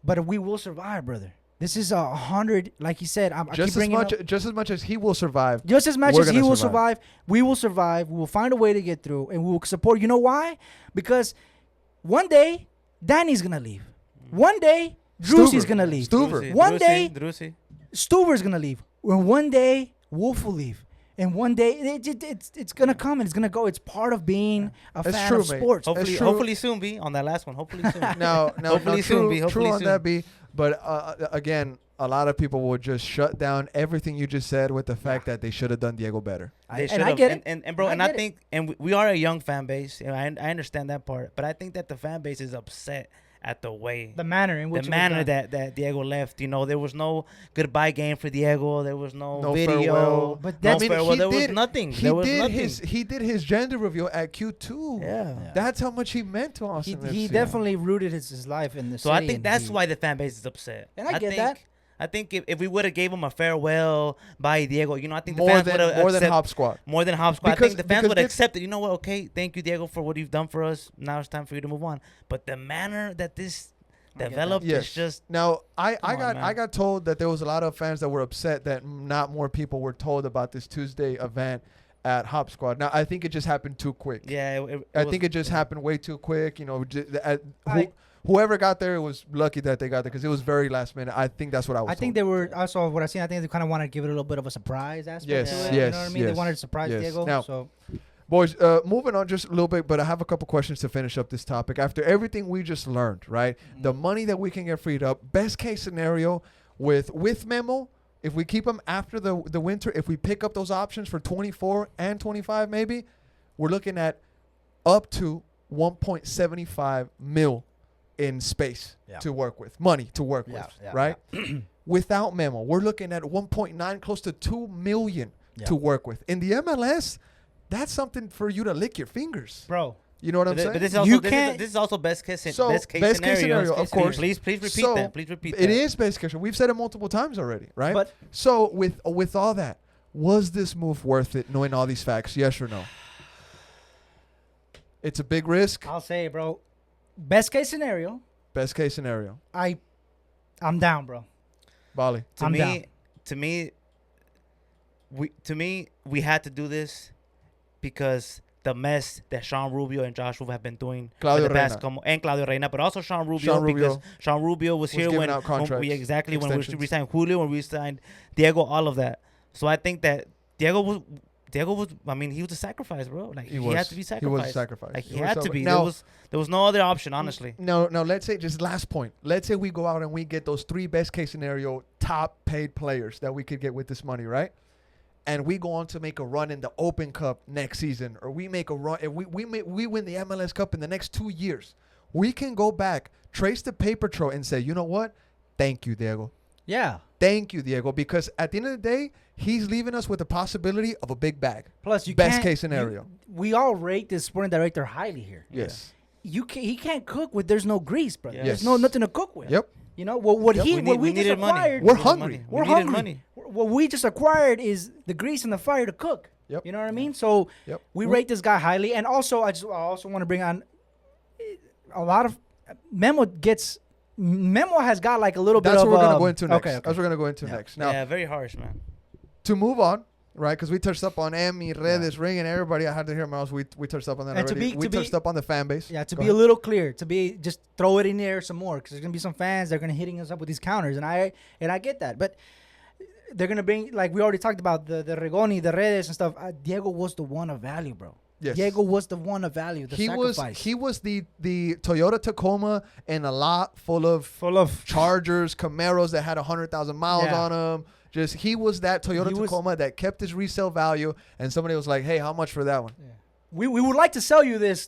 but we will survive, brother. This is 100, like you said. Just as much as he will survive. Just as much as he will survive, we will survive. We will find a way to get through, and we will support. You know why? Because one day Danny's gonna leave. One day Drewsy's gonna leave. Stuver. One day Stuver's gonna leave. And one day Wolf will leave. And one day it's gonna come and it's gonna go. It's part of being a fan of sports. Hopefully soon, B, on that last one. Hopefully soon. Hopefully soon, B. True on that, B. But again, a lot of people will just shut down everything you just said with the fact that they should have done Diego better. They should have. I get it. And bro, I think, and we are a young fan base. You know, I understand that part, but I think that the fan base is upset at the manner in which that Diego left. You know, there was no goodbye game for Diego. There was no video. Farewell. But that's farewell. There was nothing. He did his gender reveal at Q2. Yeah. That's how much he meant to Austin. He definitely rooted his life in the city. So I think that's why the fan base is upset. And I get that. I think if we would have gave him a farewell by Diego, you know, I think the more fans would have more than Hop Squad. More than Hop Squad. I think the fans would have accepted. You know what? Okay, thank you, Diego, for what you've done for us. Now it's time for you to move on. But the manner that this developed is just. Now I got told that there was a lot of fans that were upset that not more people were told about this Tuesday event at Hop Squad. Now I think it just happened too quick. Yeah, I think it just happened way too quick. You know, whoever got there, it was lucky that they got there because it was very last minute. I think that's what I was told. think they were also what I seen. I think they kind of wanted to give it a little bit of a surprise aspect to it. You know what I mean? They wanted to surprise Diego. Now, boys, moving on just a little bit, but I have a couple questions to finish up this topic. After everything we just learned, right? Mm-hmm. The money that we can get freed up. Best case scenario with Memo, if we keep him after the winter, if we pick up those options for 24 and 25 maybe, we're looking at up to 1.75 mil in space to work with, money to work with, right? Yeah. Without Memo, we're looking at 1.9, close to 2 million to work with. In the MLS, that's something for you to lick your fingers, bro. You know what I'm saying? But this is also best case scenario, of course. Please repeat that. Please repeat that. It is best case. We've said it multiple times already, right? But so with all that, was this move worth it? Knowing all these facts, yes or no? It's a big risk. I'll say it, bro. Best case scenario. I'm down, bro. Bali. To me, we had to do this because the mess that Sean Rubio and Joshua have been doing for the past and Claudio Reina, but also Sean Rubio because Sean Rubio was here when we signed Julio, when we signed Diego, all of that. So I think that Diego was. I mean, he was a sacrifice, bro. Like he had to be sacrificed. He was a sacrifice. Like he had to be. Now, there was no other option, honestly. No. Let's say just last point. Let's say we go out and we get those 3 best case scenario top paid players that we could get with this money, right? And we go on to make a run in the Open Cup next season, or we make a run. If we win the MLS Cup in the next 2 years, we can go back, trace the paper trail, and say, you know what? Thank you, Diego. Yeah. Thank you, Diego, because at the end of the day, he's leaving us with the possibility of a big bag. Plus, best case scenario. We all rate the sporting director highly here. Yes. He can't cook with there's no grease, brother. Yes. There's nothing to cook with. Yep. You know what we just acquired. We're hungry. We're hungry. What we just acquired is the grease and the fire to cook. Yep. You know what I mean? So we rate this guy highly, and also I also want to bring on a lot of Memo has got like a little bit of. That's what we're gonna go into next. Okay. That's what we're gonna go into next. Now, very harsh, man. To move on, right? Because we touched up on Emmy, Redes, Ring, and everybody. I had to hear Miles. We touched up on that already. We touched up on the fan base. Yeah, to be a little clear, just throw it in there some more, because there's gonna be some fans that are gonna hitting us up with these counters, and I get that, but they're gonna bring, like we already talked about, the Regoni, the Redes and stuff. Diego was the one of value, bro. Yes. Diego was the one of value. He was the Toyota Tacoma in a lot full of Chargers, Camaros that had 100,000 miles on them. He was that Toyota Tacoma that kept his resale value, and somebody was like, "Hey, how much for that one?" Yeah. We would like to sell you this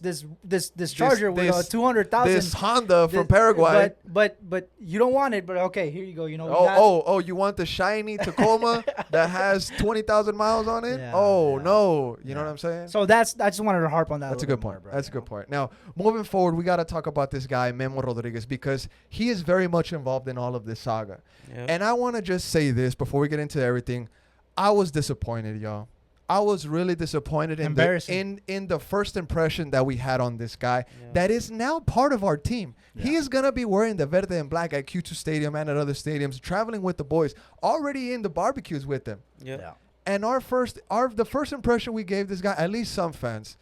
Charger with 200,000. This Honda from Paraguay. But you don't want it. But okay, here you go. You know. You want the shiny Tacoma that has 20,000 miles on it? Yeah, no. You know what I'm saying? So I just wanted to harp on that. That's a good point. That's a good point. Now, moving forward, we got to talk about this guy, Memo Rodriguez, because he is very much involved in all of this saga. Yep. And I want to just say this before we get into everything. I was disappointed, y'all. I was really disappointed in the first impression that we had on this guy that is now part of our team. Yeah. He is going to be wearing the verde and black at Q2 Stadium and at other stadiums, traveling with the boys, already in the barbecues with them. Yeah. And the first impression we gave this guy, at least some fans,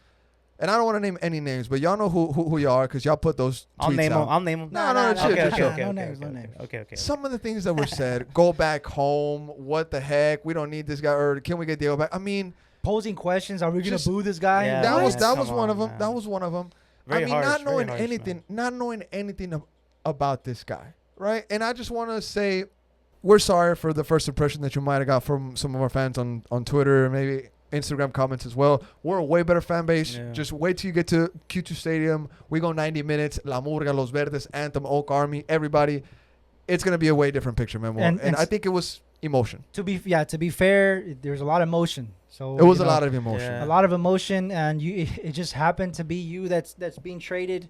and I don't want to name any names, but y'all know who you are because y'all put those tweets out. I'll name them. No, Okay. Some of the things that were said, go back home, what the heck, we don't need this guy, or can we get Diego back? I mean, posing questions, are we going to boo this guy? Yeah, that was one of them. That was one of them. Very harsh, not knowing anything about this guy, right? And I just want to say, we're sorry for the first impression that you might have got from some of our fans on Twitter, maybe Instagram comments as well. We're a way better fan base. Yeah. Just wait till you get to Q2 Stadium. We go 90 minutes. La Murga, Los Verdes, Anthem, Oak Army, everybody. It's going to be a way different picture, Memo. And I think it was emotion. To be fair, there's a lot of emotion. So it was a lot of emotion. Yeah. A lot of emotion, and it just happened to be you that's being traded.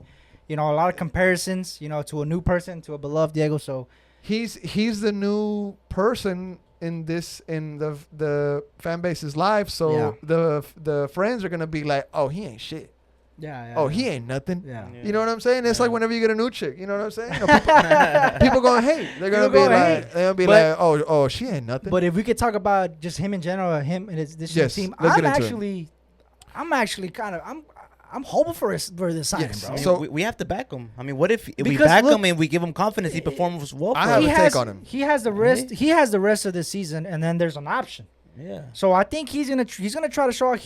A lot of comparisons, to a new person, to a beloved Diego. So he's the new person in the fan base's life, so the friends are gonna be like, oh, he ain't shit. He ain't nothing. You know what I'm saying? It's like whenever you get a new chick, you know what I'm saying? People gonna hate. They're gonna be like, oh, she ain't nothing. But if we could talk about just him in general, him and this team, I'm actually kind of I'm hoping for this signing, bro. So we have to back him. I mean, what if we back him and we give him confidence? He performs well. I have a take on him. He has the rest. He has the rest of the season, and then there's an option. Yeah. So I think he's gonna try to show out.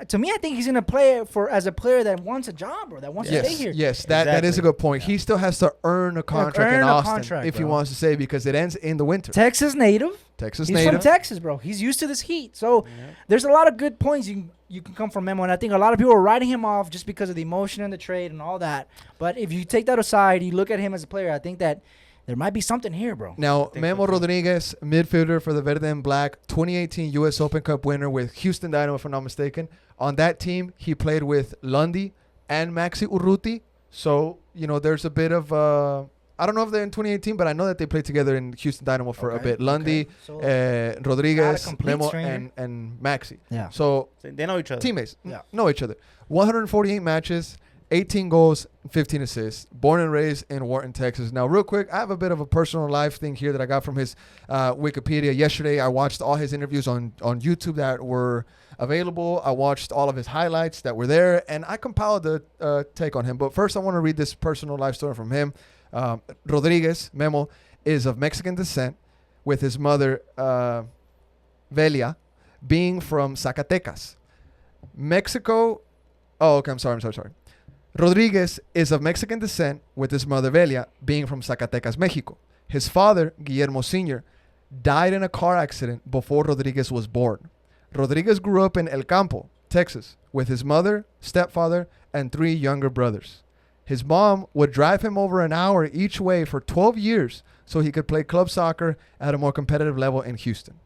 To me, I think he's gonna play as a player that wants a job or that wants to stay here. Yes, that is a good point. He still has to earn a contract in Austin if he wants to stay, because it ends in the winter. Texas native. He's from Texas, bro. He's used to this heat. So there's a lot of good points you can come from Memo, and I think a lot of people are writing him off just because of the emotion and the trade and all that. But if you take that aside, you look at him as a player, I think that there might be something here, bro. Now, Memo Rodriguez, midfielder for the Verde and Black, 2018 U.S. Open Cup winner with Houston Dynamo, if I'm not mistaken. On that team, he played with Lundy and Maxi Urruti. So, there's a bit of I don't know if they're in 2018, but I know that they played together in Houston Dynamo for a bit. Lundy, Rodriguez, Memo, and Maxi. Yeah. So they know each other. Teammates. Yeah. Know each other. 148 matches, 18 goals, 15 assists. Born and raised in Wharton, Texas. Now, real quick, I have a bit of a personal life thing here that I got from his Wikipedia. Yesterday, I watched all his interviews on YouTube that were available. I watched all of his highlights that were there, and I compiled a take on him. But first, I want to read this personal life story from him. Rodriguez, Memo, is of Mexican descent, with his mother, Velia, being from Zacatecas. Mexico. Oh, okay. I'm sorry. Rodriguez is of Mexican descent, with his mother, Velia, being from Zacatecas, Mexico. His father, Guillermo Sr., died in a car accident before Rodriguez was born. Rodriguez grew up in El Campo, Texas, with his mother, stepfather, and 3 younger brothers. His mom would drive him over an hour each way for 12 years so he could play club soccer at a more competitive level in Houston.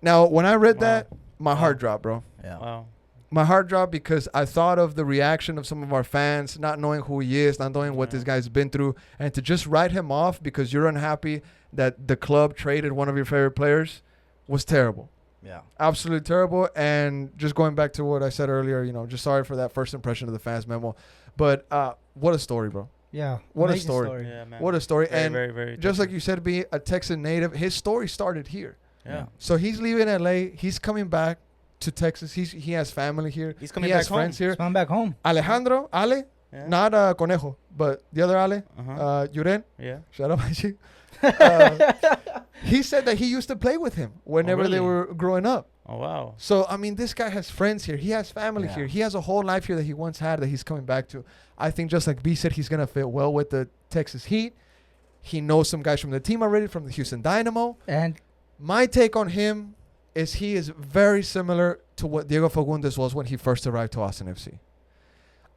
Now, when I read that, my heart dropped, bro. Yeah. Wow. My heart dropped because I thought of the reaction of some of our fans, not knowing who he is, not knowing what this guy's been through, and to just write him off because you're unhappy that the club traded one of your favorite players was terrible. Yeah. Absolutely terrible. And just going back to what I said earlier, just sorry for that first impression of the fans, Memo. But what a story, bro. Yeah. What a story. Yeah, man. What a story. Very, and very, very just like you said, being a Texan native, his story started here. Yeah. So he's leaving LA. He's coming back to Texas. He has family here. He's coming he back has friends home. here. Come back home. Alejandro, Ale, Yeah. not Conejo, but the other Ale, Uh-huh. Yuren. Yeah. Shout out, my G. He said that he used to play with him whenever they really? were growing up. Oh wow. So, I mean, this guy has friends here. He has family here. He has a whole life here that he once had that he's coming back to. I think just like B said, he's going to fit well with the Texas Heat. He knows some guys from the team already, from the Houston Dynamo. And My take on him is he is very similar to what Diego Fagundez was when he first arrived to Austin FC.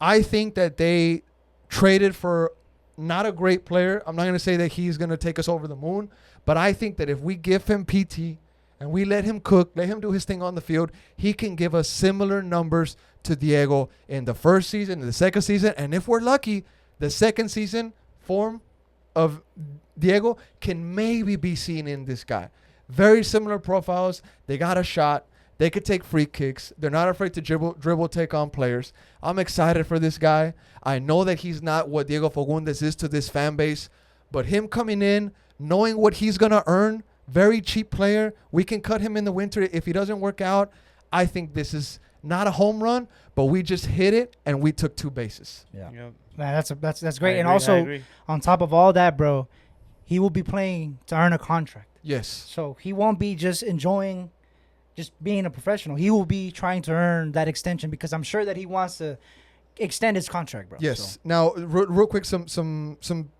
I think that they traded for not a great player. I'm not going to say that he's going to take us over the moon, but I think that if we give him PT and we let him cook, let him do his thing on the field, he can give us similar numbers to Diego in the first season, in the second season, and if we're lucky, the second season form of Diego can maybe be seen in this guy. Very similar profiles. They got a shot. They could take free kicks. They're not afraid to dribble, take on players. I'm excited for this guy. I know that he's not what Diego Fagundez is to this fan base, but him coming in, knowing what he's going to earn, very cheap player. We can cut him in the winter if he doesn't work out. I think this is not a home run, but we just hit it and we took 2 bases. yeah, Yep. man, that's great. I And agree, I also agree. on top of all that, bro, he will be playing to earn a contract. Yes. So he won't be just enjoying just being a professional. He will be trying to earn that extension because I'm sure that he wants to extend his contract, bro. Yes. So. Now, real quick, some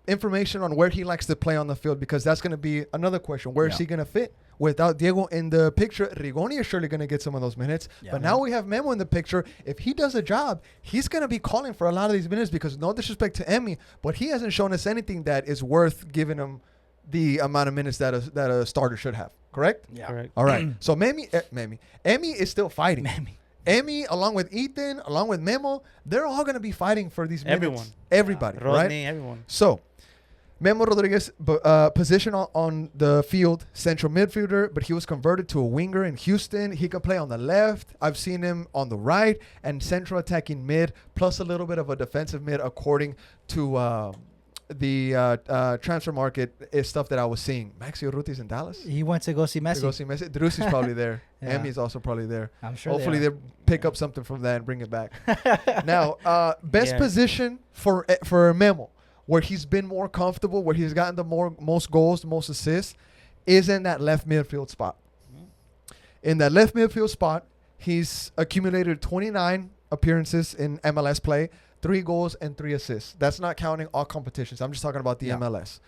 information on where he likes to play on the field, because that's going to be another question. Where is he going to fit? Without Diego in the picture, Rigoni is surely going to get some of those minutes. Yeah, but man. now we have Memo in the picture. If he does a job, he's going to be calling for a lot of these minutes, because no disrespect to Emmy, but he hasn't shown us anything that is worth giving him the amount of minutes that a starter should have. Correct? Yeah. Correct. All right. So Emmy is still fighting. Mammy. Emmy, along with Ethan, along with Memo, they're all going to be fighting for these minutes. Everyone. Everybody, Rodney, right? everyone. So, Memo Rodriguez, position on the field, central midfielder, but he was converted to a winger in Houston. He can play on the left. I've seen him on the right and central attacking mid, plus a little bit of a defensive mid, according to the transfer market is stuff that I was seeing. Maxi Urruti's in Dallas. He went to go see Messi. To go see Messi. Drusi's probably there. Yeah. Emmy's also probably there. I'm sure. Hopefully they they pick up something from that and bring it back. Now, best Yeah. position for Memo, where he's been more comfortable, where he's gotten the most goals, the most assists, is in that left midfield spot. In that left midfield spot, he's accumulated 29 appearances in MLS play, 3 goals and 3 assists. That's not counting all competitions. I'm just talking about the MLS.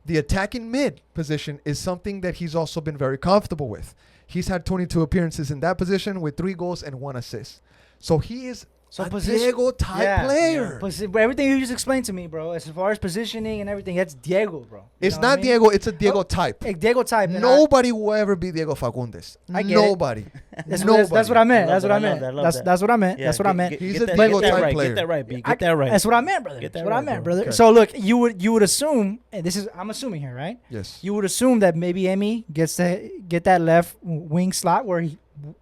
The attacking mid position is something that he's also been very comfortable with. He's had 22 appearances in that position with 3 goals and 1 assist. So he is So a position- Diego type player. Everything you just explained to me, bro, as far as positioning and everything, that's Diego, bro. You It's know what not I mean? Diego. It's a Diego Oh, type. Like Diego type. and Nobody will ever be Diego Fagundez. I get it. Nobody. That's Nobody. what I meant. I That's love what I that, I love meant. that, I love That's that. that's what I meant. Yeah, That's what I meant. He's get a that- Diego get that type right, player. Get that right, B. I- Get that right. That's what I meant, brother. Get that That's what I right, meant, bro. brother. Okay. So look, you would assume, and this is I'm assuming here, right? Yes. You would assume that maybe Emmy gets to get that left wing slot where he,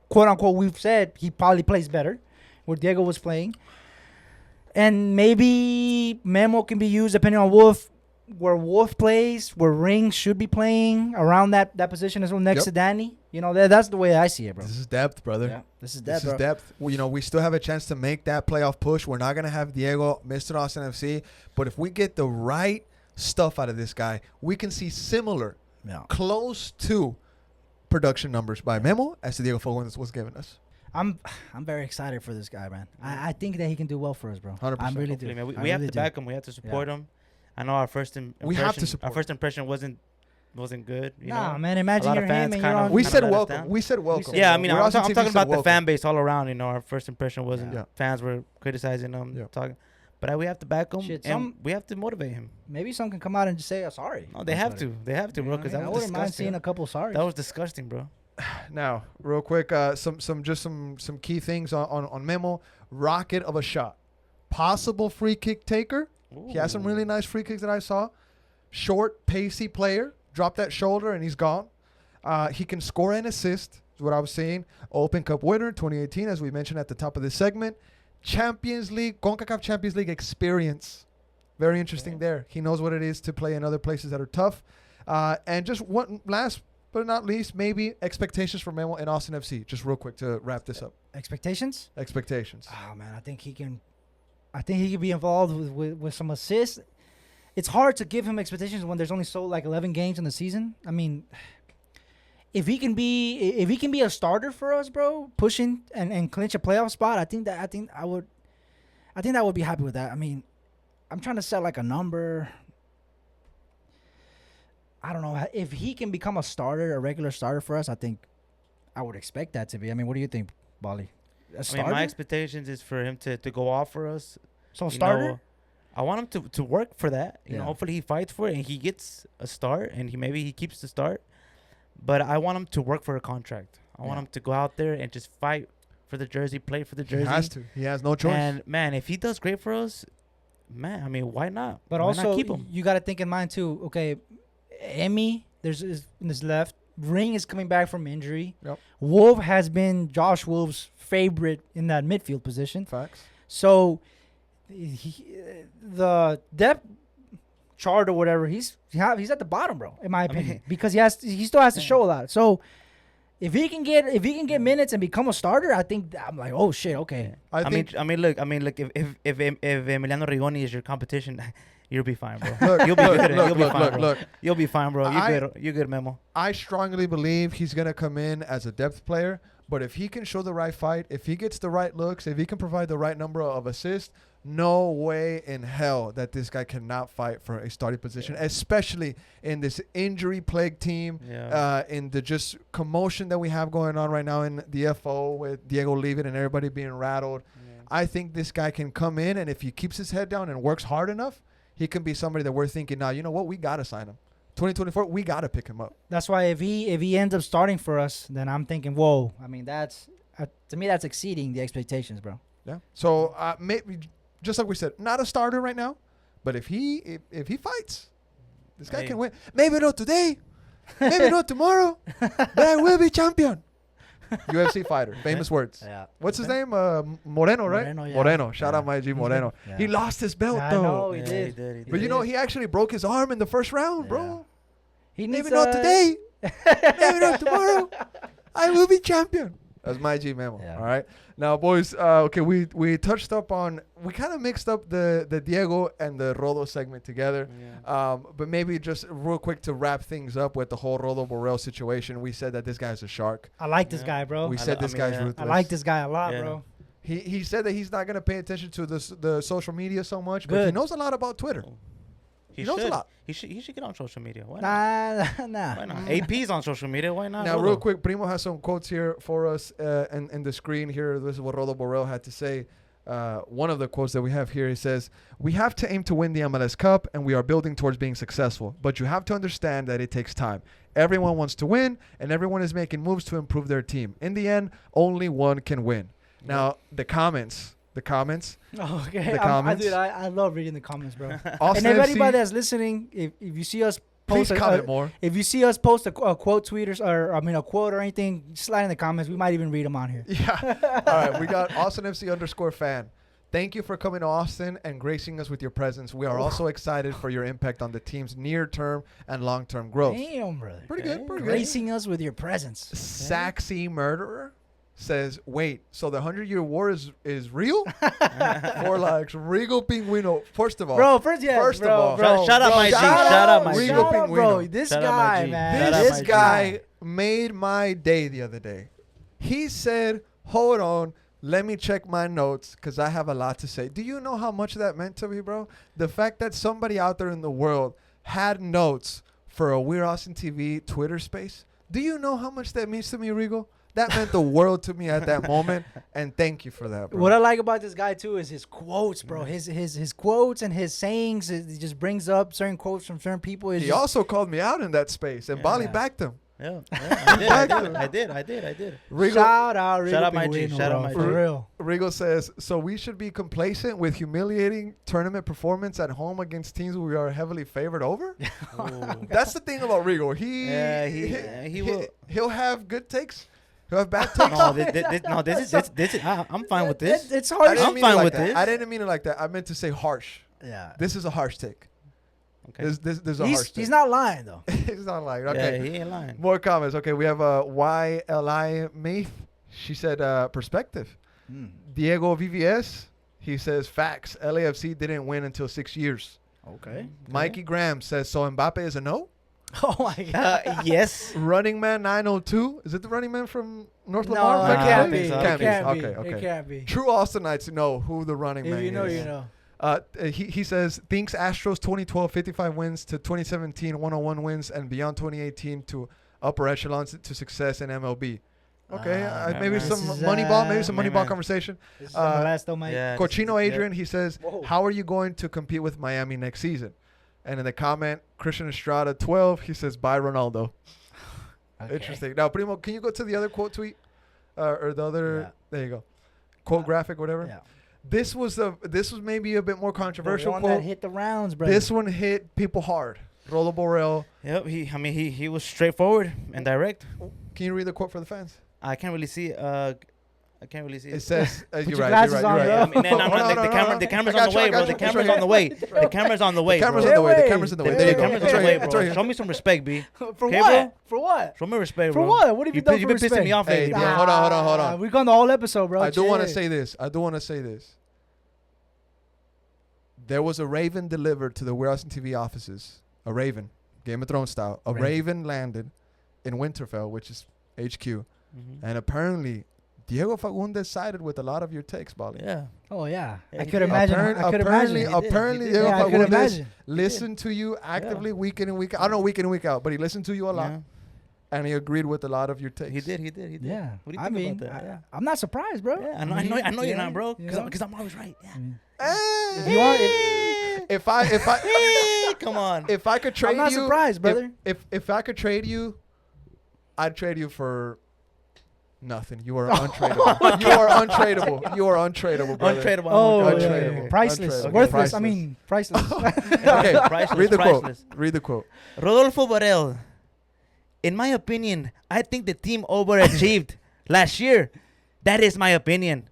quote unquote, we've said he probably plays better, where Diego was playing, and maybe Memo can be used depending on where Wolf plays, where Ring should be playing around that position as well next Yep. to Danny. You know, that's the way I see it, bro. This is depth, brother. Yeah, this is This that, bro. is depth. Well, we still have a chance to make that playoff push. We're not going to have Diego, Mr. Austin FC. But if we get the right stuff out of this guy, we can see similar, Yeah. close to production numbers by Memo as Diego Fagundez was giving us. I'm very excited for this guy, man. I think that he can do well for us, bro. 100%. I really do. Hopefully, man. We I have really to do. back him. We have to support him. I know our first We have to support Our first impression wasn't good. You Nah, know? man. A Imagine lot you're of him fans and kind you're of- on. We kinda said let us welcome. down. We said welcome. Yeah, I mean, We're I'm Austin talking TV said about the welcome. fan base all around. You know, our first impression wasn't. Yeah. Fans were criticizing him, Yeah. talking, but we have to back him, Shit, and we have to motivate him. Maybe some can come out and just say, "Sorry." No, they have to. They have to, bro. Because I that was wouldn't mind disgusting. seeing a couple sorry. That was disgusting, bro. Now, real quick, some key things on Memo. Rocket of a shot. Possible free kick taker. He has some really nice free kicks that I saw. Short, pacey player. Drop that shoulder and he's gone. He can score and assist, is what I was saying. Open Cup winner 2018, as we mentioned at the top of this segment. Champions League, CONCACAF Champions League experience. Very interesting there. He knows what it is to play in other places that are tough. And just one last but not least, maybe expectations for Memo and Austin FC. Just real quick to wrap this up. Expectations? Expectations. Oh man, I think he can be involved with some assists. It's hard to give him expectations when there's only 11 games in the season. I mean, if he can be a starter for us, bro, pushing and clinch a playoff spot, I think I would be happy with that. I mean, I'm trying to set like a number. I don't know if he can become a regular starter for us. I think I would expect that to be. I mean, what do you think, Bali? I mean, my expectations is for him to go off for us. So starter. I want him to work for that. You know, hopefully he fights for it and he gets a start and maybe he keeps the start. But I want him to work for a contract. I want him to go out there and just fight for the jersey, play for the jersey. He has to. He has no choice. And man, if he does great for us, man, I mean, why not? But why also, not keep him? You got to think in mind too. Okay, Emmy, is in his left. Ring is coming back from injury. Yep. Wolf has been Josh Wolf's favorite in that midfield position. Facts. So, the depth chart or whatever, he's at the bottom, bro. In my opinion, because he still has to show a lot. So, if he can get minutes and become a starter, I think I'm like, oh shit, okay. I mean, look. If Emiliano Rigoni is your competition, you'll be fine, bro. You'll be good. You'll be fine, bro. You'll be fine, bro. You good, Memo. I strongly believe he's gonna come in as a depth player, but if he can show the right fight, if he gets the right looks, if he can provide the right number of assists, no way in hell that this guy cannot fight for a starting position, especially in this injury-plagued team, in the just commotion that we have going on right now in the FO with Diego leaving and everybody being rattled. Yeah. I think this guy can come in, and if he keeps his head down and works hard enough, he can be somebody that we're thinking, now, you know what, we got to sign him. 2024, we got to pick him up. That's why if he ends up starting for us, then I'm thinking, whoa. I mean, that's to me, that's exceeding the expectations, bro. Yeah. So maybe, just like we said, not a starter right now, but if he fights, this guy can win. Maybe not today, maybe not tomorrow, but I will be champion. UFC fighter, famous words. Yeah. What's his name? Moreno, right? Moreno, yeah. Moreno. Shout out my G Moreno. Yeah. He lost his belt though. No, he did. But you know, he actually broke his arm in the first round, bro. He maybe not today, maybe not tomorrow. I will be champion. That's my G Memo. Yeah. All right. Now, boys, okay, we touched up on, we kind of mixed up the Diego and the Rodo segment together. Yeah. But maybe just real quick to wrap things up with the whole Rodo Barrell situation. We said that this guy's a shark. I like this guy, bro. We said this guy's ruthless. I like this guy a lot, bro. He said that he's not going to pay attention to the social media so much, but he knows a lot about Twitter. He knows a lot. He should get on social media. Why not? Nah. Why not? AP's on social media. Why not? Now, real quick, Primo has some quotes here for us in the screen here. This is what Rodo Barrell had to say. One of the quotes that we have here, he says, "We have to aim to win the MLS Cup, and we are building towards being successful. But you have to understand that it takes time. Everyone wants to win, and everyone is making moves to improve their team. In the end, only one can win." Now, the comments. Oh, okay. I love reading the comments, bro. Austin and everybody that's listening, if you see us post, please comment more. If you see us post a quote tweet a quote or anything, slide in the comments. We might even read them on here. Yeah. All right. We got Austin FC _fan. Thank you for coming to Austin and gracing us with your presence. We are also excited for your impact on the team's near-term and long-term growth. Damn, brother. Pretty good. Gracing us with your presence. Saxy Murderer says, wait, so the 100-Year War is real? 4 likes. Rigo Pingüino. First of all. Bro, first of all. Shout out my G. Shout out my G. Rigo Pingüino. Bro, this guy, man. This guy made my day the other day. He said, hold on, let me check my notes because I have a lot to say. Do you know how much that meant to me, bro? The fact that somebody out there in the world had notes for a We're Austin TV Twitter space. Do you know how much that means to me, Rigo? That meant the world to me at that moment, and thank you for that, bro. What I like about this guy, too, is his quotes, bro. His quotes and his sayings, he just brings up certain quotes from certain people. He also called me out in that space, and Bali backed him. Yeah, I did. Rigo, shout out my G. Shout out my G. For real. Rigo says, so we should be complacent with humiliating tournament performance at home against teams we are heavily favored over? That's the thing about Rigo. He'll have good takes. He'll have bad takes. This is I'm fine with this. It's hard. I'm fine with this. I didn't mean it like that. I meant to say harsh. Yeah. This is a harsh take. Okay. There's a harsh He's take. not lying though. He's not lying. Okay. Yeah, he ain't lying. More comments. Okay, we have YLI Meath. She said perspective. Diego VVS. He says facts. LAFC didn't win until 6 years. Okay. Mikey Graham says so. Mbappe is a no. Oh my god. Yes. Running Man 902. Is it the Running Man from North No, Lamar? it Nah, can't I be. think so. It Can't be. can't be. Okay, okay. It can't be. True Austinites know who the Running If Man you know, is. you know. He says thinks Astros 2012 55 wins to 2017 101 wins and beyond 2018 to upper echelons to success in MLB. Okay, maybe man. some This is, Moneyball, maybe some Hey, Moneyball man. conversation. This is my last though, Mike. Yeah. Cochino this is- Adrian, he says, Whoa. how are you going to compete with Miami next season? And in the comment, Christian Estrada 12, he says, bye Ronaldo. Okay. Interesting. Now, Primo, can you go to the other quote tweet? Or the other, Yeah. there you go. Quote graphic, whatever. Yeah. This was maybe a bit more controversial The one quote. that hit the rounds, bro. This one hit people hard. Rodo Barrell. Yep. He was straightforward and direct. Can you read the quote for the fans? I can't really see. I can't really see. It says, Put you're your right. glasses You're right. on, You're I right. mean, no, Oh, no, the no, camera's I on got the you, I way, bro. got The you. camera's It's on the way. The camera's on the way. The camera's bro. on the way. The Hey, camera's in the way. wait. There you The go. camera's It's on the right way, here. It's right bro. here. Show me some respect, B. For Okay, what? bro? For what? Show me respect, For bro. what? What have you done for You've been pissing respect? me off Hey, lately, bro. yeah, hold on. We've gone the whole episode, bro. I do want to Chill. say this. There was a raven delivered to the Warehouse and TV offices. A raven, Game of Thrones style. A raven landed in Winterfell, which is HQ. Mhm. And apparently, Diego Fagundez sided with a lot of your takes, Bali. Yeah. Oh yeah, Yeah, I he could did. imagine. Apparently, I could apparently, imagine. apparently He did. Diego Yeah, I could Fagundez imagine. listened to you actively week in and week out. I don't know week in and week out, but he listened to you a lot. Yeah. And he agreed with a lot of your takes. He did. Yeah. What do you I think mean, about that? Yeah. I'm not surprised, bro. Yeah, I know you're not, bro. Because I'm always right. Yeah. Eh, If you want, if I Come on. if I could trade I'm not you, surprised, brother. If I could trade you, I'd trade you for nothing. You are untradeable. You are untradeable. You are untradeable, brother. Untradeable. Oh, I'm Untradeable. yeah, untradeable. yeah. Priceless, Untradeable. worthless. Priceless. I mean, priceless. Okay, Priceless, read the priceless. quote. Read the quote. Rodolfo Barrell. In my opinion, I think the team overachieved last year. That is my opinion.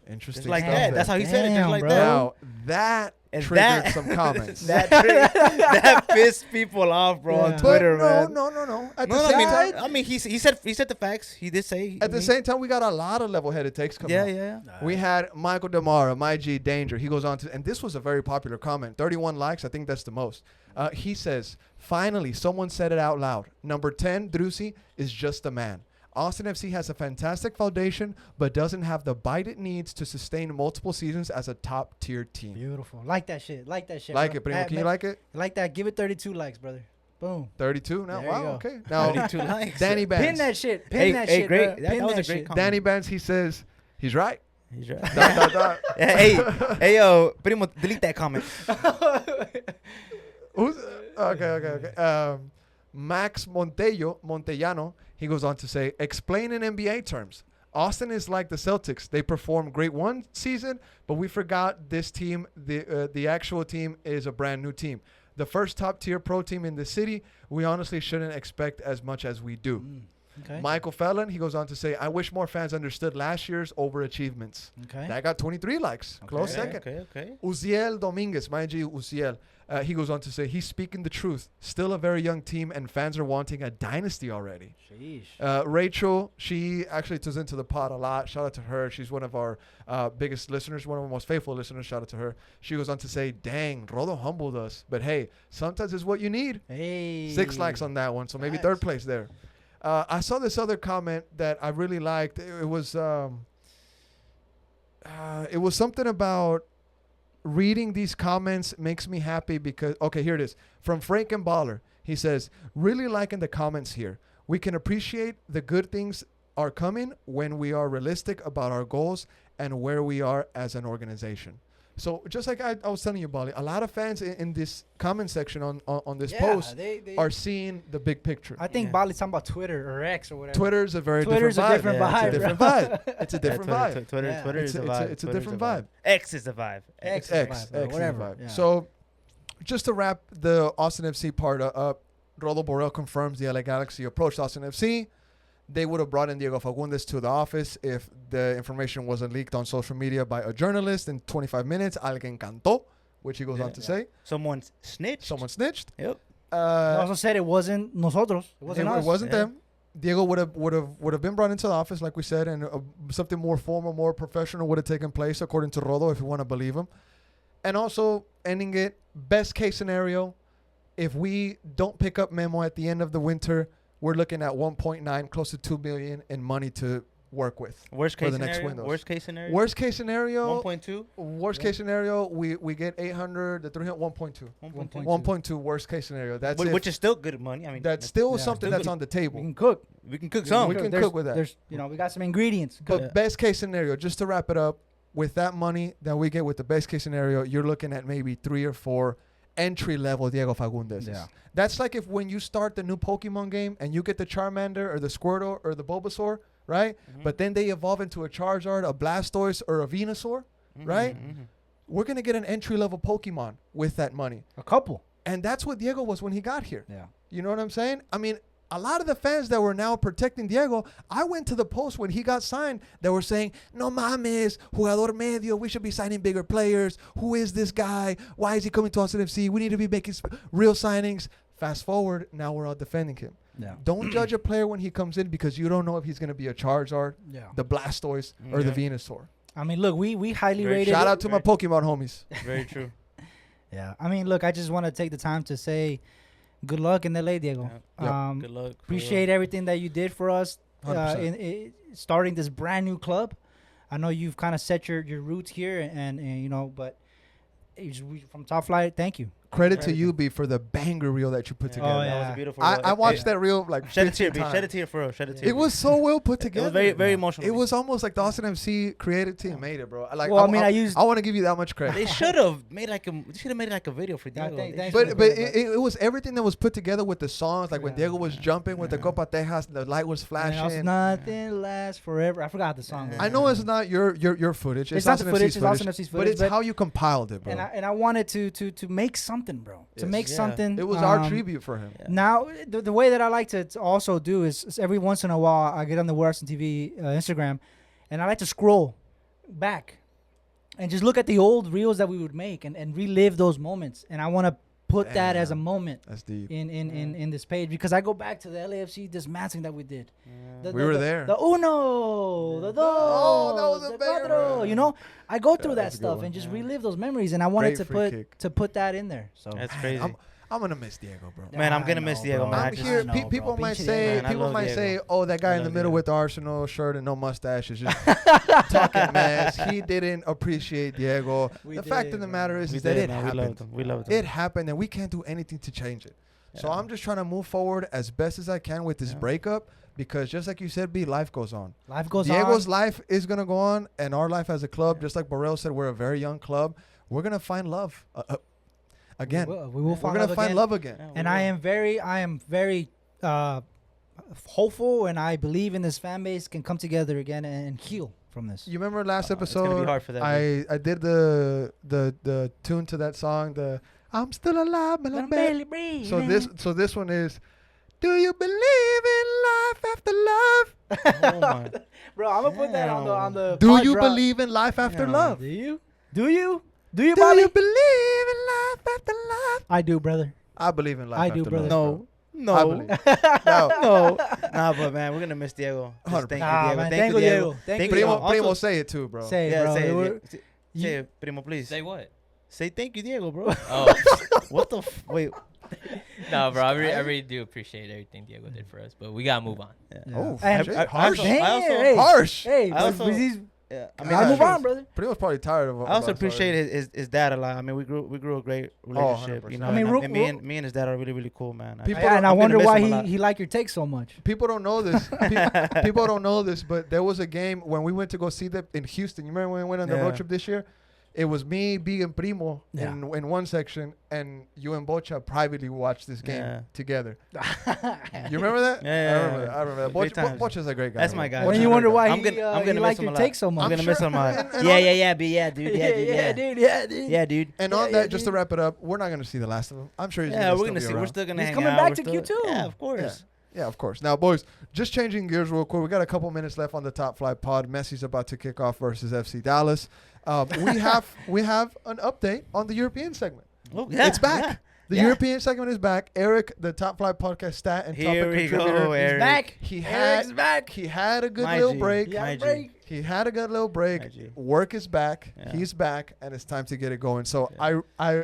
Interesting. Just like stuff that. there. That's how he said it. Just Damn, like bro. that. Now that And triggered that- some comments. that pissed people off, bro, on Yeah. Twitter, but man. no. At No, the I same mean, time, I mean, he said the facts. He did say. at the same time, we got a lot of level-headed takes coming. Yeah, up. yeah. We had Michael Demara, My G Danger. He goes on to, and this was a very popular comment. 31 likes. I think that's the most. He says, finally, someone said it out loud. Number 10, Drusi, is just a man. Austin FC has a fantastic foundation, but doesn't have the bite it needs to sustain multiple seasons as a top-tier team. Beautiful. Like that shit. Like that shit. Like bro. it, Primo. Can you like it? Like that. Give it 32 likes, brother. Boom. 32 now? There you Wow, go. okay. Now, 32 likes. Danny Pin Bands. that shit. Pin Hey, that hey, shit. great. bro. That Pin was a that great shit. comment. Danny Bands, he says, he's right. He's right. Dot, dot, dot. hey, yo, Primo, delete that comment. Who's okay. Max Montellano, he goes on to say, explain in NBA terms. Austin is like the Celtics. They perform great one season, but we forgot this team. The actual team is a brand new team. The first top tier pro team in the city. We honestly shouldn't expect as much as we do. Okay. Michael Fallon, he goes on to say, I wish more fans understood last year's overachievements. Okay. That got 23 likes. Close second. Okay. Uziel Dominguez, my G Uziel, he goes on to say, he's speaking the truth. Still a very young team, and fans are wanting a dynasty already. Sheesh. Rachel, she actually tunes into the pod a lot. Shout out to her. She's one of our biggest listeners, one of our most faithful listeners. Shout out to her. She goes on to say, dang, Rodo humbled us. But hey, sometimes it's what you need. Hey. 6 likes on that one, so maybe Nice. third place there. I saw this other comment that I really liked. It was something about reading these comments makes me happy because, okay, here it is. From Frank and Baller. He says, really liking the comments here. We can appreciate the good things are coming when we are realistic about our goals and where we are as an organization. So just like I was telling you, Bali, a lot of fans in this comment section on this post they are seeing the big picture. I think Yeah. Bali's talking about Twitter or X or whatever. Twitter's a very Twitter's a different vibe. different Yeah, vibe. It's a bro. different vibe. Twitter Yeah. is a vibe. It's a Twitter's different vibe. X is the vibe. X is X, the vibe, bro. X is the Whatever. vibe. Yeah. So, just to wrap the Austin FC part up, Rodo Barrell confirms the LA Galaxy approached Austin FC. They would have brought in Diego Fagundez to the office if the information wasn't leaked on social media by a journalist in 25 minutes. Alguien cantó, which he goes on to say. Someone snitched. Someone snitched. Yep. He also said it wasn't nosotros. It wasn't us. It wasn't them. Diego would have been brought into the office, like we said, and something more formal, more professional would have taken place, according to Rodo, if you want to believe him. And also ending it, best case scenario, if we don't pick up Memo at the end of the winter, we're looking at 1.9, close to 2 million in money to work with. Worst case the scenario. next windows. Worst case scenario. Worst case scenario. 1.2. Worst case scenario, we get 800 to 300, 1.2. 1.2 worst case scenario. That's which is still good money. I mean, that's still something still that's good. on the We table. can cook. We can cook some. We can cook with that. There's, we got some ingredients. But best case scenario, just to wrap it up, with that money that we get with the best case scenario, you're looking at maybe 3 or 4 entry level Diego Fagundez. Yeah. That's like if when you start the new Pokemon game and you get the Charmander or the Squirtle or the Bulbasaur, right? Mm-hmm. But then they evolve into a Charizard, a Blastoise, or a Venusaur, right? Mm-hmm. We're going to get an entry level Pokemon with that money. A couple. And that's what Diego was when he got here. Yeah. You know what I'm saying? I mean, a lot of the fans that were now protecting Diego, I went to the post when he got signed that were saying, no mames, jugador medio, we should be signing bigger players. Who is this guy? Why is he coming to Austin FC? We need to be making real signings. Fast forward, now we're all defending him. Yeah. Don't judge a player when he comes in because you don't know if he's going to be a Charizard, the Blastoise, or the Venusaur. I mean, look, we highly rated. Shout out to my Pokemon homies. Very true. Yeah. I mean, look, I just want to take the time to say good luck in LA, Diego. Yeah. Good luck. Appreciate everything that you did for us 100%. in starting this brand new club. I know you've kind of set your roots here, and you know, but from Top Flight, thank you. Credit to you, B, for the banger reel that you put together. Oh, That yeah. was a beautiful. I watched that reel like Shed a tear, 15 B. times. Shed a tear for real. Shed a tear. It was so well put together. It was very, very emotional. It was almost like the Austin MC creative team made it, bro. Like, Well, I want to give you that much credit. They should have made like a video for Diego. thanks. But it was everything that was put together with the songs, like when Diego was jumping with the Copa Tejas, the light was flashing. Nothing lasts forever. I forgot the song. I know it's not your footage. It's not the Austin footage. FC's It's Austin FC's but footage. it's how you compiled it, bro. And I wanted to make something, bro. To Yes. make something. It was our tribute for him. Now, the way that I like to also do is every once in a while I get on the Western TV Instagram, and I like to scroll back and just look at the old reels that we would make and relive those moments. And I want to put that as a moment That's deep. in this page because I go back to the LAFC dismantling that we did. We were there. The uno, the dos, Oh, that was a the banger, cuatro. bro. You know, I go through that that's a good stuff one. and just relive those memories. And I wanted Great free kick. to put that in there. So That's crazy. I'm gonna miss Diego, bro. Man, I'm I gonna miss know, Diego, bro. man. I'm I here. I know, People bro. might Pinche say, Diego. Man, I people love might say, Diego. oh, that guy I in the love middle Diego. with the Arsenal shirt and no mustache is just talking mess. He didn't appreciate Diego. The fact of the matter is that it happened. We loved him. It happened, and we can't do anything to change it. So Yeah. I'm just trying to move forward as best as I can with this breakup because just like you said, B, life goes on. life goes Diego's on. life is gonna go on, and our life as a club, just like Barrell said, we're a very young club. We're gonna find love again. We will We're find gonna love find again. love again. Yeah, we And will. I am very hopeful, and I believe in this fan base can come together again and heal from this. You remember last It's gonna episode? be hard for that. I did the tune to that song. The I'm still alive, but I'm barely breathing. So this one is. Do you believe in life after love? Oh my. Bro, I'm gonna put that on the. Do pod you drop. believe in life after Yeah. love? Do you? Do you? Do you, Do Bobby? you believe in life after love? I do, brother. I believe in life I after do, brother. love. No, I no, believe. No. no. Nah, but man, we're gonna miss Diego. Just 100%. Thank Nah, you, Diego. man, Thank you, Diego. Thank you, Primo, Also- Primo, say it too, bro. Say it, Yeah, bro. say We're- it. Say it, Primo, please. Say what? Say thank you, Diego, bro. Oh, What the? Wait. no, bro. I really do appreciate everything Diego did for us, but we gotta move on. Yeah. Oh, And- shit, I- harsh. I Hey, also- hey, Harsh. Hey, I but also- he's Yeah. I gotta move on, brother. Primo's probably tired of. I also appreciate his dad a lot. I mean, we grew a great relationship. 100%. You know, I mean, and me and his dad are really cool, man. People And I I'm gonna wonder miss why him a lot. he liked your take so much. People don't know this. People don't know this, but there was a game when we went to go see them in Houston. You remember when we went on the road Yeah. trip this year? It was me, B, and Primo Yeah. in one section, and you and Bocha privately watched this game Yeah. together. You remember that? Yeah, I remember that. Great times. Bocha's a great guy. That's bro. my guy. When Bocha's you a wonder great why guy. I'm gonna he miss liked him your a take lot. so much. I'm gonna miss him a lot. And Yeah, dude. Yeah, dude. Yeah, dude. Yeah, dude. And on that, just to wrap it up, we're not gonna see the last of him. I'm sure he's Yeah, we're gonna still see. be We're around. still gonna He's hang coming out. back We're to still- Q2. Yeah, of course. Yeah, of course. Now, boys, just changing gears real quick. We got a couple minutes left on the Top Flight pod. Messi's about to kick off versus FC Dallas. We have an update on the European segment. Oh, yeah, It's back. yeah. The Yeah. European segment is back. Eric, the Top Flight podcast stat and Here topic we contributor, go, is Eric. Back. He Eric's had back. he had a good My little G. break. Yeah, My G. break. He had a good little break. IG. Work is back. Yeah. He's back, and it's time to get it going. So Yeah.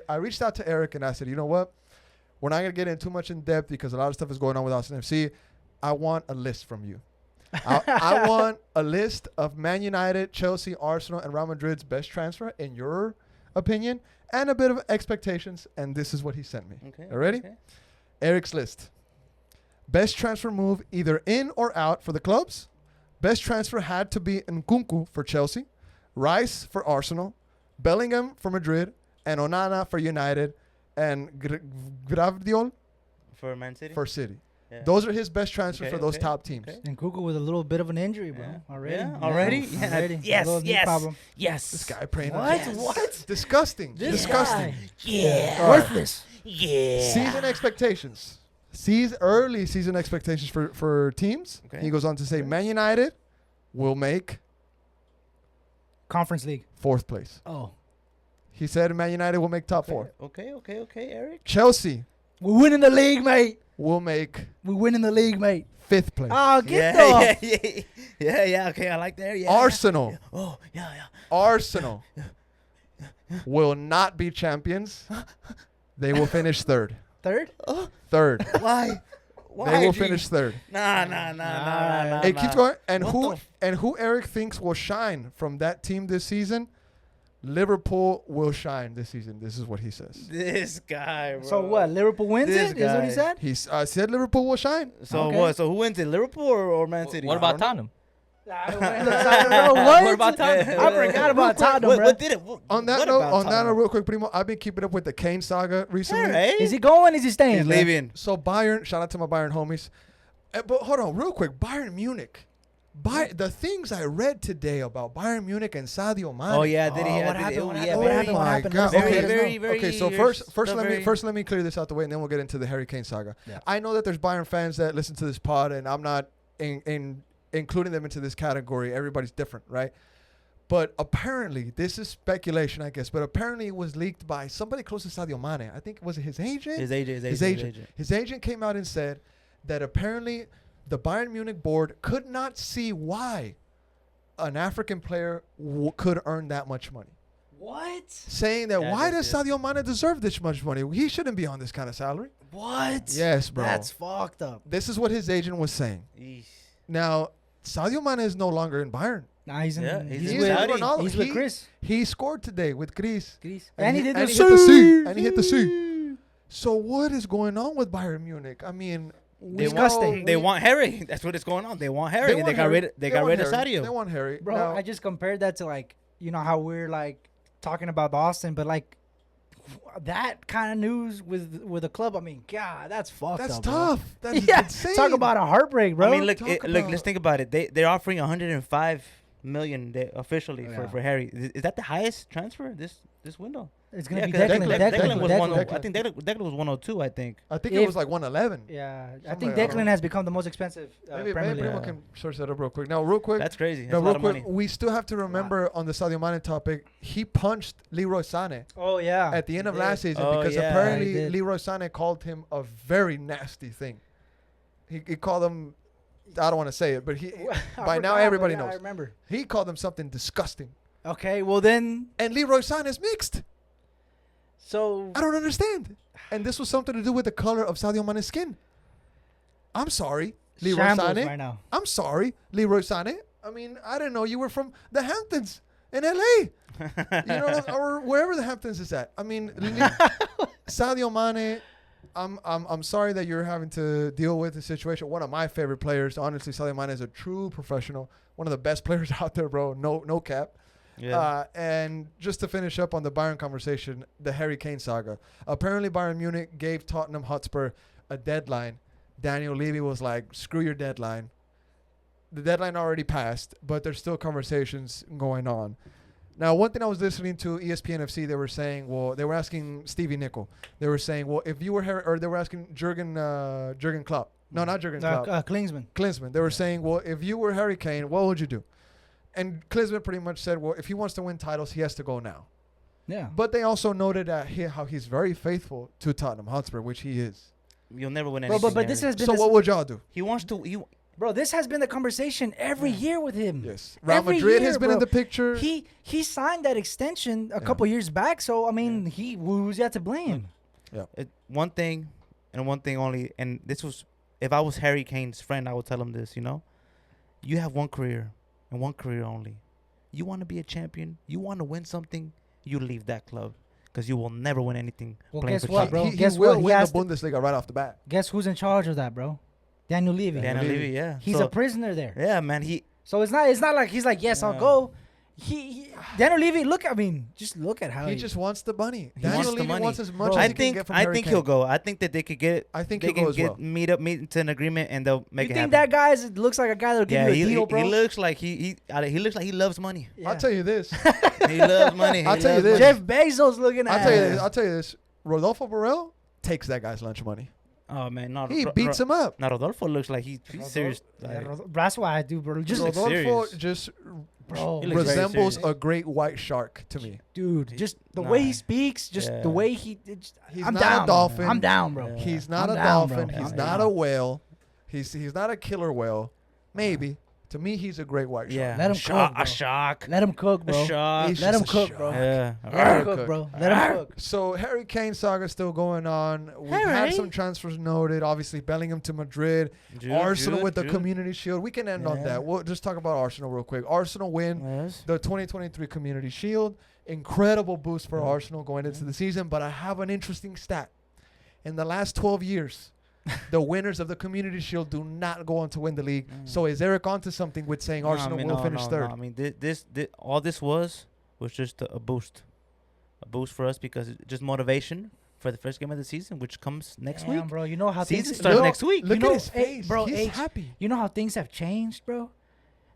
I reached out to Eric and I said, you know what? We're not gonna get in too much in depth because a lot of stuff is going on with Austin FC. I want a list from you. I want a list of Man United, Chelsea, Arsenal, and Real Madrid's best transfer in your opinion, and a bit of expectations. And this is what he sent me. Okay. You ready? Okay. Eric's list. Best transfer move either in or out for the clubs. Best transfer had to be Nkunku for Chelsea, Rice for Arsenal, Bellingham for Madrid, and Onana for United, and Gravdiol For Man City. for City. Yeah. Those are his best transfers Okay, for those okay, top teams. okay. And Google with a little bit of an injury, bro. Yeah. Already. Yeah, already? Yeah. Already. Yes, A little knee yes. problem. Yes. This guy praying. on What? Jesus. What? Disgusting. This Disgusting. guy. Yeah. All right. Worthless. Yeah. Season expectations. Early season expectations for teams. Okay. He goes on to say Okay. Man United will make Conference League. 4th place. Oh. He said Man United will make top Okay, 4. okay, Eric. Chelsea We're winning the league, mate. will make We're winning the league, mate. 5th place. Oh, get Yeah, the. yeah. Okay, I like that. Yeah. Arsenal. Yeah. Oh, yeah. Arsenal will not be champions. They will finish 3rd. Third? 3rd. Why? They will G? finish 3rd. Nah. It keeps going. And What who Eric thinks will shine from that team this season? Liverpool will shine this season. This is what he says. This guy, bro. So what? Liverpool wins This it? Is what he guy. said? He said Liverpool will shine. So Okay. what? So who wins it? Liverpool or Man City? What about Tottenham? What? What about Tottenham? I forgot about Tottenham, What, bro. what did it? What, On that what note, about Tottenham? real quick, Primo, I've been keeping up with the Kane saga recently. All right. Is he going? Is he staying? He's man? leaving. So Bayern, shout out to my Bayern homies. But hold on, real quick, Bayern Munich. The things I read today about Bayern Munich and Sadio Mane. Oh yeah, did he? Oh, yeah, what did he- happened? oh, What yeah, happened? Oh What very- happened? What my happened? God. Let's Very, hear it. very, very. Okay, so first still very- let me clear this out the way, and then we'll get into the Harry Kane saga. Yeah. I know that there's Bayern fans that listen to this pod, and I'm not including them into this category. Everybody's different, right? But apparently, this is speculation, I guess. But apparently, it was leaked by somebody close to Sadio Mane. I think was it his agent? His agent. His agent came out and said that apparently the Bayern Munich board could not see why an African player could earn that much money. What? Saying that Yeah, why that's does Sadio Mane deserve this much money? He shouldn't be on this kind of salary. What? Yes, bro. That's fucked up. This is what his agent was saying. Eesh. Now, Sadio Mane is no longer in Bayern. Nah, he's in. Yeah, he's, he's He with, is Saudi. Ronaldo. he's with Chris. He scored today with Greece. And he did the hit the C. And he hit the C. C. So what is going on with Bayern Munich? I mean, Disgusting. They want Harry. That's what is going on. They want Harry. They, want got Harry. rid. They got want rid of Harry. Sadio. They want Harry. Bro, Now, I just compared that to like, you know how we're like talking about Austin, but like that kind of news with a club. I mean, God, that's fucked that's up. bro. tough. That's Yeah, insane. talk about a heartbreak, bro. I mean, look. talk Look. about- Let's think about it. They're offering 105 million officially Yeah. for Harry. Is that the highest transfer this window? it's gonna Yeah, be 'cause Declan. Declan was Declan. 1. I think Declan was 102. I think. I think If- it was like 111. Yeah, I Something think like that. Declan has become the most expensive Maybe Premier Primo League. can search that up real quick. Now, real quick. That's crazy. That's Now, a real lot of quick. money. We still have to remember on the Sadio Mane topic, he punched Leroy Sané Oh yeah. at the end he of did. last season Oh, because yeah, apparently he did. Leroy Sané called him a very nasty thing. He called him, I don't want to say it, but I by now forgot, everybody but yeah, knows. I remember. he called him something disgusting. Okay, well then, And Leroy Sané is mixed. so I don't understand. And this was something to do with the color of Sadio Mane's skin. I'm sorry, Leroy shambles Sané. right now. I'm sorry, Leroy Sané. I mean, I didn't know you were from the Hamptons in LA. You know, or wherever the Hamptons is at. I mean, Sadio Mane, I'm sorry that you're having to deal with the situation. One of my favorite players, honestly, Sadio Mane is a true professional. One of the best players out there, bro. No cap. Yeah. And just to finish up on the Bayern conversation, the Harry Kane saga. Apparently, Bayern Munich gave Tottenham Hotspur a deadline. Daniel Levy was like, screw your deadline. The deadline already passed, but there's still conversations going on. Now, one thing I was listening to ESPN FC, they were saying, well, they were asking Stevie Nickel. They were saying, well, if you were Harry, or they were asking Jurgen Klopp. No, not Jurgen Klopp. Klinsmann. Klinsmann. They were saying, well, if you were Harry Kane, what would you do? and Klinsmann pretty much said, well, if he wants to win titles, he has to go now. Yeah. But they also noted that how he's very faithful to Tottenham Hotspur, which he is. You'll never win Bro, anything. but this Gary. has been So this, what would y'all do? He wants to. bro. This has been the conversation every year with him. Yes. Real Every Madrid year, has been bro. in the picture. He signed that extension a couple years back. So I mean, who's got to blame? One thing, and one thing only. And this was, if I was Harry Kane's friend, I would tell him this. You know, you have one career and one career only. You want to be a champion. You want to win something. You leave that club. Because you will never win anything. Well, playing guess for what, cheap. bro? He Guess will what? He win the has to- Bundesliga right off the bat. Guess who's in charge of that, bro? Daniel Levy. Daniel Levy. Levy, yeah. He's a prisoner there. Yeah, man. So it's not like he's like, yes, I'll Yeah. go. Daniel Levy, just look at how He just wants the money. He Daniel wants the Levy money. wants as much Bro. as I he can think get from Harry he'll Kane. go. I think that they could get. I think They he can goes well. meet to an agreement, and they'll make You it think happen. that guy looks like a guy that'll give Yeah, you a deal, bro? he looks like he looks like he loves money. Yeah. I'll tell you this. He loves money. I'll He tell you loves this. money. Jeff Bezos looking at. I'll tell you this. I'll tell you this. Rodolfo Barrell takes that guy's lunch money. Oh man, not He beats him up. Now Rodolfo looks like he's serious. Yeah, Like, that's why I do, bro. Just looks Rodolfo serious. just bro, He looks very resembles serious. a great white shark to me. dude, just the Nah. way he speaks, just Yeah. the way he. He's I'm not a down. dolphin. I'm down, bro. Yeah. He's not I'm a down, dolphin. bro. He's I'm not down. a whale. He's not a killer whale. Maybe. To me, he's a great white shark. yeah, Let him Shock- cook, bro. a shock, Let him cook, a bro. shock. He's Let him just a cook, shark. bro. Yeah. Let Arr. him cook, bro. Let him cook. So Harry Kane saga still going on. We've had Harry? some transfers noted. Obviously, Bellingham to Madrid. Jude, Arsenal Jude, with the Jude. Community Shield. We can end on Yeah. that. We'll just talk about Arsenal real quick. Arsenal win Yes. the 2023 Community Shield. Incredible boost for Yeah. Arsenal going into the season. But I have an interesting stat. In the last 12 years, the winners of the Community Shield do not go on to win the league. Mm. So is Eric onto something with saying No, I Arsenal mean, will no, finish no, third? No. I mean, this all this was just a boost for us because it's just motivation for the first game of the season, which comes next Damn, week. bro. You know how Season things starts Look- next week. Look You know, at his hey, face, bro, He's H- happy. You know how things have changed, bro?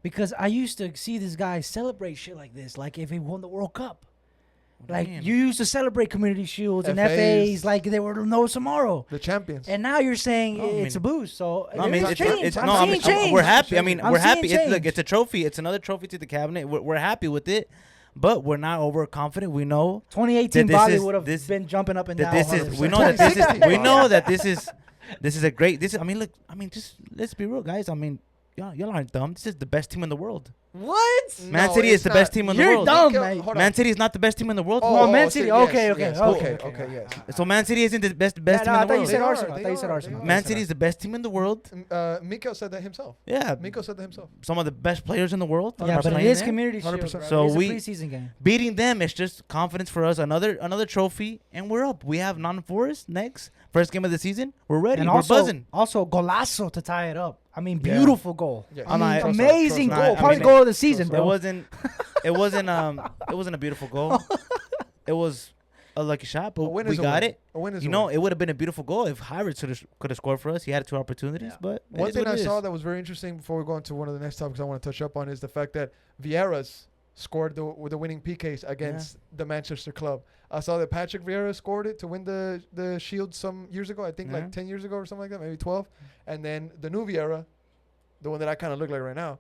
Because I used to see this guy celebrate shit like this, like if he won the World Cup. What do you Like mean? you used to celebrate Community Shields and FAs. FAs like they were no tomorrow. The champions. And now you're saying No, I it's a mean- boost. So No, I mean, it's change. it's I'm no. I seeing mean, change. we're happy. I mean, I'm we're seeing happy. Look, change. it's a trophy. It's another trophy to the cabinet. We're happy with it, but we're not overconfident. We know 2018 this Bobby is- would have this- been jumping up and that down. this is. 100%. We know that this is. 2016. We know that this is a great. This is. I mean, look. I mean, just let's be real, guys. I mean, y'all aren't dumb. This is the best team in the world. What? Man No, City it's is the not. best team in the You're world. dumb, Hold mate. on. Man City is not the best team in the world. Oh, Man so City. yes, Okay, yes. okay, Okay, okay. okay, yes. So Man City isn't the best Yeah, team no, I in the thought you world. said They Arsenal. are, I thought you they said are, Arsenal. they Man City is the best team in the world. Miko said that himself. Yeah, Miko said that himself. some of the best players in the world. Yeah, are but it playing is there. Community Shield. 100%. Bro. So It's a we- preseason game. Beating them is just confidence for us. Another trophy, and we're up. We have Nottingham Forest next first game of the season. We're ready. And We're also, buzzing. also golazo to tie it up. I mean, Yeah. beautiful goal. Yes. I mean, Trust amazing us. goal. I Probably mean, goal of the season, trust bro. It wasn't a beautiful goal. It was a lucky shot, but A win we is a got win. it. A win is You a know, win. it would have been a beautiful goal if Havertz could have scored for us. He had two opportunities, Yeah. but it One is thing what I it saw is. that was very interesting before we go into one of the next topics I want to touch up on is the fact that Vieira's scored with the winning PKs against the Manchester club. I saw that Patrick Vieira scored it to win the Shield some years ago. I think Yeah. like 10 years ago or something like that, maybe 12. And then the new Vieira, the one that I kind of look like right now.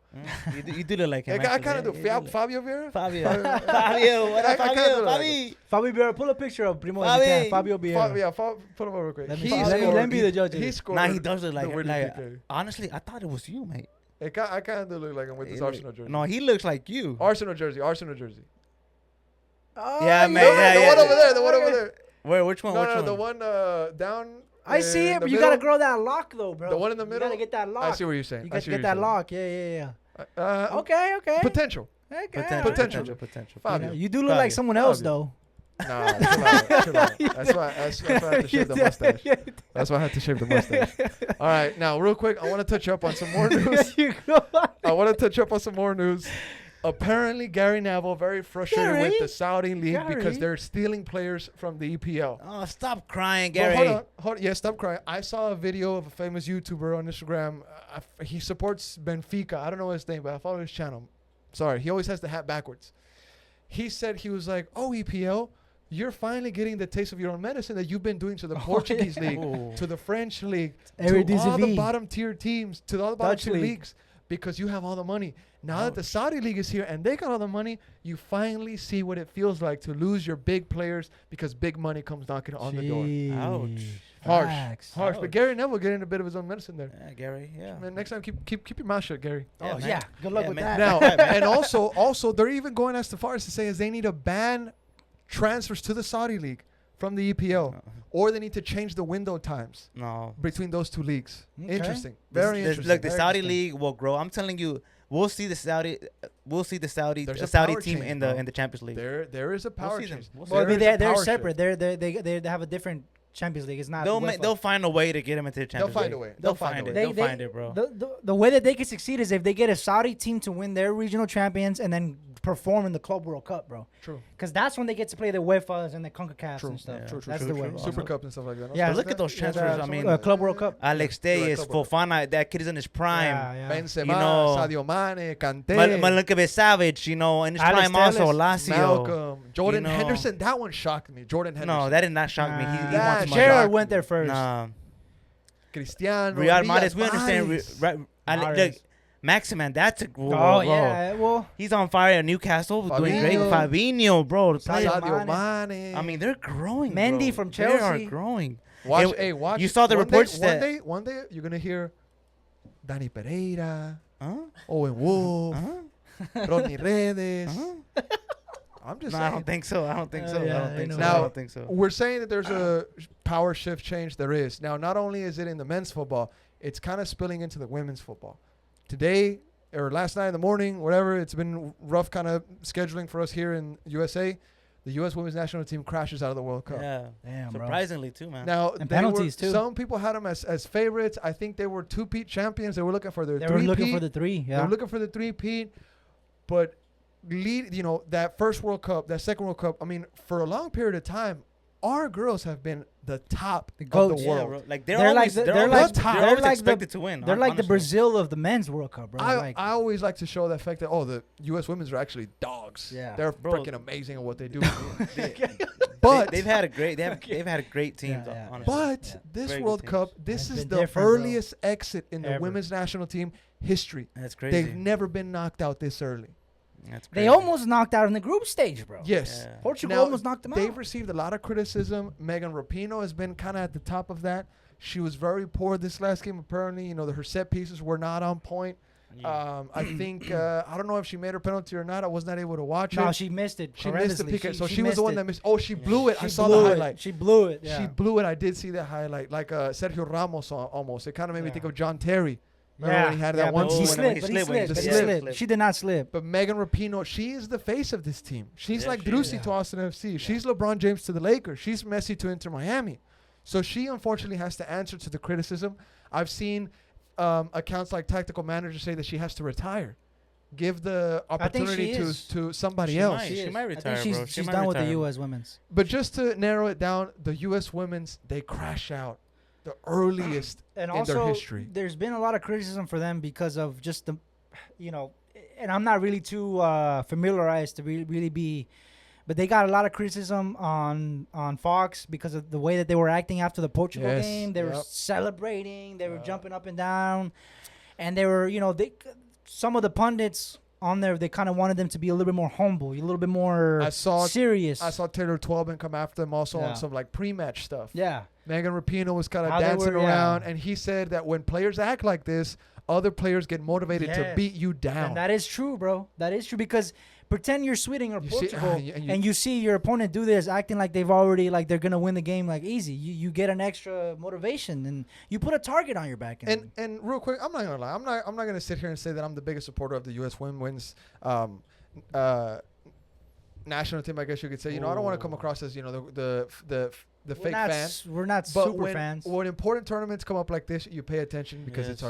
You do look like him. I kind of do. actually. You look- Fabio Vieira? Fabio. Fabio. What I up, kinda Fabio? look like Fabi. Fabio Vieira, pull a picture of Primo Fabi. if you can. Fabio Vieira. Put him over real quick. Let me He see. Let me- scored- let me be the judge of He this. scored Nah, he does look the like, winning like PK. honestly, I thought it was you, mate. I kind of do look like him with this He look- Arsenal jersey. No, he looks like you. Arsenal jersey. Oh, Yeah, man, The yeah, one yeah. over there. The one over there. Where? Which one? No, which no, one? the one down. I see in it, the but you gotta middle. grow that lock though, bro. The one in the You middle? gotta get that lock. I see what you're saying. You I gotta see get what that you're lock. Yeah. saying. Okay. Potential. Okay. Potential. Potential. Potential. Fabio. You do look like Fabio. someone else Fabio. though. Nah, chill out. That's why I had to shave the mustache. That's why I had to shave the mustache. All right, now real quick, I want to touch up on some more news. I want to touch up on some more news. Apparently, Gary Neville very frustrated with Gary? the Saudi league because Gary? they're stealing players from the EPL. Oh, stop crying, But Gary. hold on. Yeah, stop crying. I saw a video of a famous YouTuber on Instagram. He supports Benfica. I don't know his name, but I follow his channel. Sorry, he always has the hat backwards. He said he was like, "Oh, EPL, you're finally getting the taste of your own medicine that you've been doing to the Portuguese league, Ooh. to the French league, to all the Eredivisie. bottom tier teams, to all the bottom Dutch tier league. leagues. because you have all the money. Now that the Ouch. Saudi League is here and they got all the money, you finally see what it feels like to lose your big players because big money comes knocking on the door. Ouch. Harsh. Facts. Harsh. But Ouch. Gary Neville getting a bit of his own medicine there. Yeah, Gary. Yeah. Man, next time keep your mouth shut, Gary. Oh, man. yeah. Good luck Yeah, with man. that. Now, and also they're even going as far as to say is they need to ban transfers to the Saudi League from the EPL, or they need to change the window times No. between those two leagues. Okay. Interesting. Very interesting. Look, the Very Saudi interesting. league will grow. I'm telling you, we'll see the Saudi There's a Saudi power team change, in bro. the Champions League. There is a power see them. change. We'll see Well, I There mean, is a they're power separate. shift. They have a different Champions League. It's not. They'll find a way to get him into the They'll Champions find League. a way. They'll find it. They- They'll they- find it, bro. The way that they can succeed is if they get a Saudi team to win their regional champions and then perform in the Club World Cup, bro. True. Because that's when they get to play the UEFA's and the CONCACAFs True. and stuff. Yeah. True. That's True. the way. True. Super Cup and stuff like that. Yeah, But look at those transfers. I mean, Club World Cup. Alex Telles, Fofana, that kid is in his prime. Yeah. Benzema, You know, Sadio Mane, Kante, Malinkovic Savage, in his Alex prime also, Telles, Lazio. Malcolm, Jordan know. Henderson. That one shocked me. Jordan Henderson. No, that did not shock me. He That wants shocked money. Gerard me. went there first. Nah. Cristiano. Riyad Riyad Mahrez, we understand. Mahrez. Look, Mahrez. Maximan, that's a Oh, yeah. Well, He's on fire at Newcastle, doing great. Fabinho. Fabinho, bro. The Sadio player- Sadio Mane. I mean, they're growing. Mendy bro. from They are Chelsea. growing. watch. Hey, Watch. you saw the one reports day, that- one day you're gonna hear Danny Pereira, Huh? Owen Wolf, Huh? Rodney Redes. Huh? I'm just No, I saying. don't think so. I don't think so. yeah, I don't I think know. so. Now- I don't think so. We're saying that there's a power shift change. There is. Now, not only is it in the men's football, it's kind of spilling into the women's football. Today, or last night in the morning, whatever, it's been rough kind of scheduling for us here in USA. The U.S. women's national team crashes out of the World Cup. Yeah. damn, bro. Surprisingly, too, man. Now, And they penalties, were, too. Some people had them as favorites. I think they were two-peat champions. They were looking for their They three-peat. were looking for the three. They Yeah. were looking for the three-peat. But, that first World Cup, that second World Cup, I mean, for a long period of time, our girls have been the top The of goats. the Yeah, world. bro. Like They're they're like always the- they're they're always, like- they're they're always like the- expected to win. They're like the honestly. Brazil of the men's World Cup, bro. I always like to show that fact that the U.S. women's are actually dogs. Yeah. They're Bro. freaking amazing at what they do. They- but they've had a great they've had a great team. Yeah, yeah. Honestly. but Yeah. this Very good World teams. Cup, this Has is been the different, bro. earliest exit in the Ever. women's national team history. That's crazy. They've never been knocked out this early. That's crazy. They almost knocked out in the group stage, bro. Yes. Yeah. Portugal Now, almost knocked them They've out. received a lot of criticism. Megan Rapinoe has been kind of at the top of that. She was very poor this last game. Apparently, her set pieces were not on point. Yeah. I think I don't know if she made her penalty or not. I was not able to watch No, it. she missed it. She missed the horrendously. PK. So she was the one that missed. Oh, she Yeah. blew it. I She saw blew the it. highlight. She blew it. Yeah. She blew it. I did see that highlight, like Sergio Ramos almost. It kind of made me think of John Terry. Remember when he had that one but he scene? slipped. But he when he slipped. But he slipped. slipped. She did not slip. But Megan Rapinoe, she is the face of this team. She's Yeah, like she Drusi is. to Austin FC. She's LeBron James to the Lakers. She's Messi to Inter Miami. So she unfortunately has to answer to the criticism. I've seen accounts like Tactical Manager say that she has to retire. Give the I think opportunity she is. to somebody She else. might. She might I retire, think bro. she's She might done with the retire. U.S. women's. But just to narrow it down, the U.S. women's, they crash out the earliest And in also, their history. there's been a lot of criticism for them because of just the, and I'm not really too familiarized to really be, but they got a lot of criticism on Fox because of the way that they were acting after the Portugal Yes, game. They were yep. celebrating, they were Yeah. jumping up and down, and they were, some of the pundits on there, they kind of wanted them to be a little bit more humble, a little bit more I saw serious. Taylor Twelman come after them also Yeah. on some like pre-match stuff. Yeah. Megan Rapinoe was kind of How they dancing were, yeah. around, and he said that when players act like this, other players get motivated to Yes. beat you down. And that is true, bro. That is true because pretend you're Sweden or You see- Portugal and you- you see your opponent do this, acting like they've already they're gonna win the game like easy. You get an extra motivation and you put a target on your back. And real quick, I'm not gonna lie. I'm not gonna sit here and say that I'm the biggest supporter of the U.S. women's national team. I guess you could say. I don't want to come across as the we're fake not, fan. We're not But super when, fans. when important tournaments come up like this, you pay attention because Yes.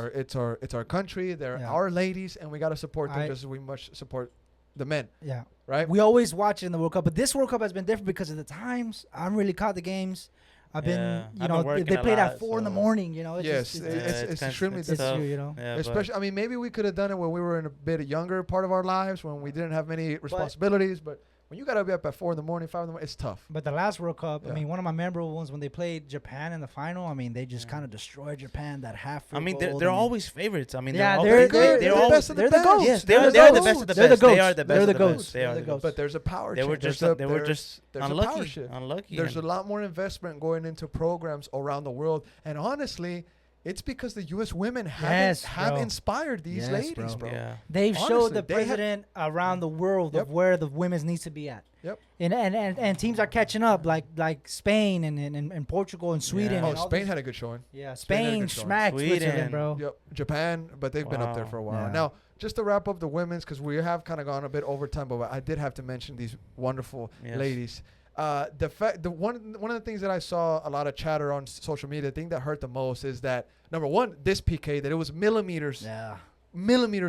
it's our country. They're Yeah. our ladies, and we gotta support them I- just as we much support the men, Yeah. right? We always watch it in the World Cup, but this World Cup has been different because of the times. I haven't really caught the games. I've Yeah, been, I've been working they a played lot, at 4 in the so- morning. It's Yes, just, it's- kinda- extremely it's it's tough. true, Yeah, but- Especially, maybe we could have done it when we were in a bit younger part of our lives when we didn't have many responsibilities, but When you gotta be up at 4 in the morning, 5 in the morning, it's tough. But the last World Cup, Yeah. I mean, one of my memorable ones when they played Japan in the final. I mean, they just Yeah. kind of destroyed Japan. That half. I mean, goal, they're I mean- always favorites. I mean, Yeah, they're good. they're the always best of the they're the best. goats. yes, They're they're the the goats. best of the They're the best. They goats. are the best They're of the the goats. best. They They're are the the goats. But there's a power They were shift. just There's they were just there's a power unlucky. shift. Unlucky. There's a and- lot more investment going into programs around the world, and honestly, it's because the U.S. women Yes, have bro. inspired these Yes, ladies, bro. bro. Yeah. They've Honestly, showed the they have- president around the world Yep. of where the women's needs to be at. Yep. And teams are catching up, like Spain and Portugal and Sweden. Yeah. Oh, and all Spain these- had a good showing. Yeah, Spain had a Spain good showing. smacked Switzerland, Sweden. bro. Yep. Japan, but they've been up there Wow. for a while. Yeah. Now, just to wrap up the women's, because we have kind of gone a bit over time, but I did have to mention these wonderful Yes. ladies. One of the things that I saw a lot of chatter on social media, the thing that hurt the most is that number one, this PK, that it was millimeters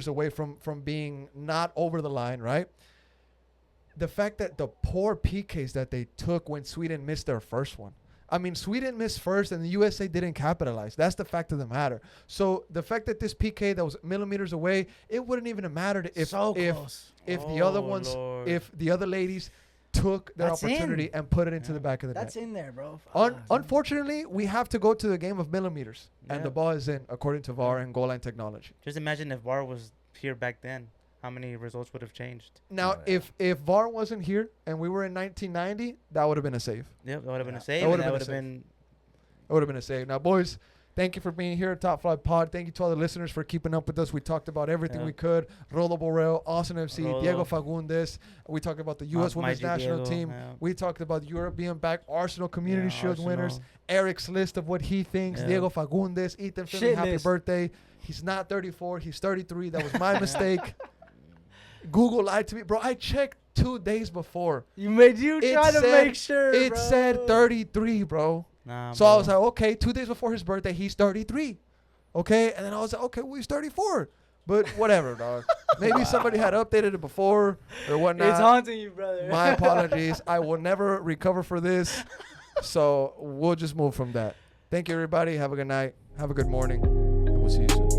away from being not over the line, right? The fact that the poor PKs that they took when Sweden missed their first one. I mean, Sweden missed first and the USA didn't capitalize. That's the fact of the matter. So the fact that this PK that was millimeters away, it wouldn't even have mattered if So close. the other Oh, ones, Lord. if the other ladies took their That's opportunity in. and put it into Yeah. the back of the That's net. in there, bro. Unfortunately, we have to go to the game of millimeters, and Yeah. the ball is in according to VAR and goal line technology. Just imagine if VAR was here back then, how many results would have changed? Now, Oh, yeah. if VAR wasn't here and we were in 1990, that would have been a save. Yep, that would have been Yeah. a save. That and would've That been a would have save. been. It would have been a save. Now, boys, thank you for being here at Top Flight Pod. Thank you to all the listeners for keeping up with us. We talked about everything Yeah. we could. Rodo Barrell, Austin FC, Rodo. Diego Fagundez. We talked about the U.S. My Women's G National Diego, Team. yeah. We talked about Europe being back, Arsenal Community Yeah, Shield winners, Arsenal. Eric's list of what he thinks, Yeah. Diego Fagundez, Ethan Finley, Shit happy list. birthday. He's not 34, he's 33. That was my mistake. Google lied to me. Bro, I checked 2 days before. You It try to said- make sure. It bro. said 33, bro. Nah, So I bro. was like, okay, 2 days before his birthday, he's 33. Okay, and then I was like, okay, well, he's 34. But whatever, dog. Maybe somebody had updated it before or whatnot. It's haunting you, brother. My apologies. I will never recover for this. So we'll just move from that. Thank you, everybody. Have a good night. Have a good morning. And we'll see you soon.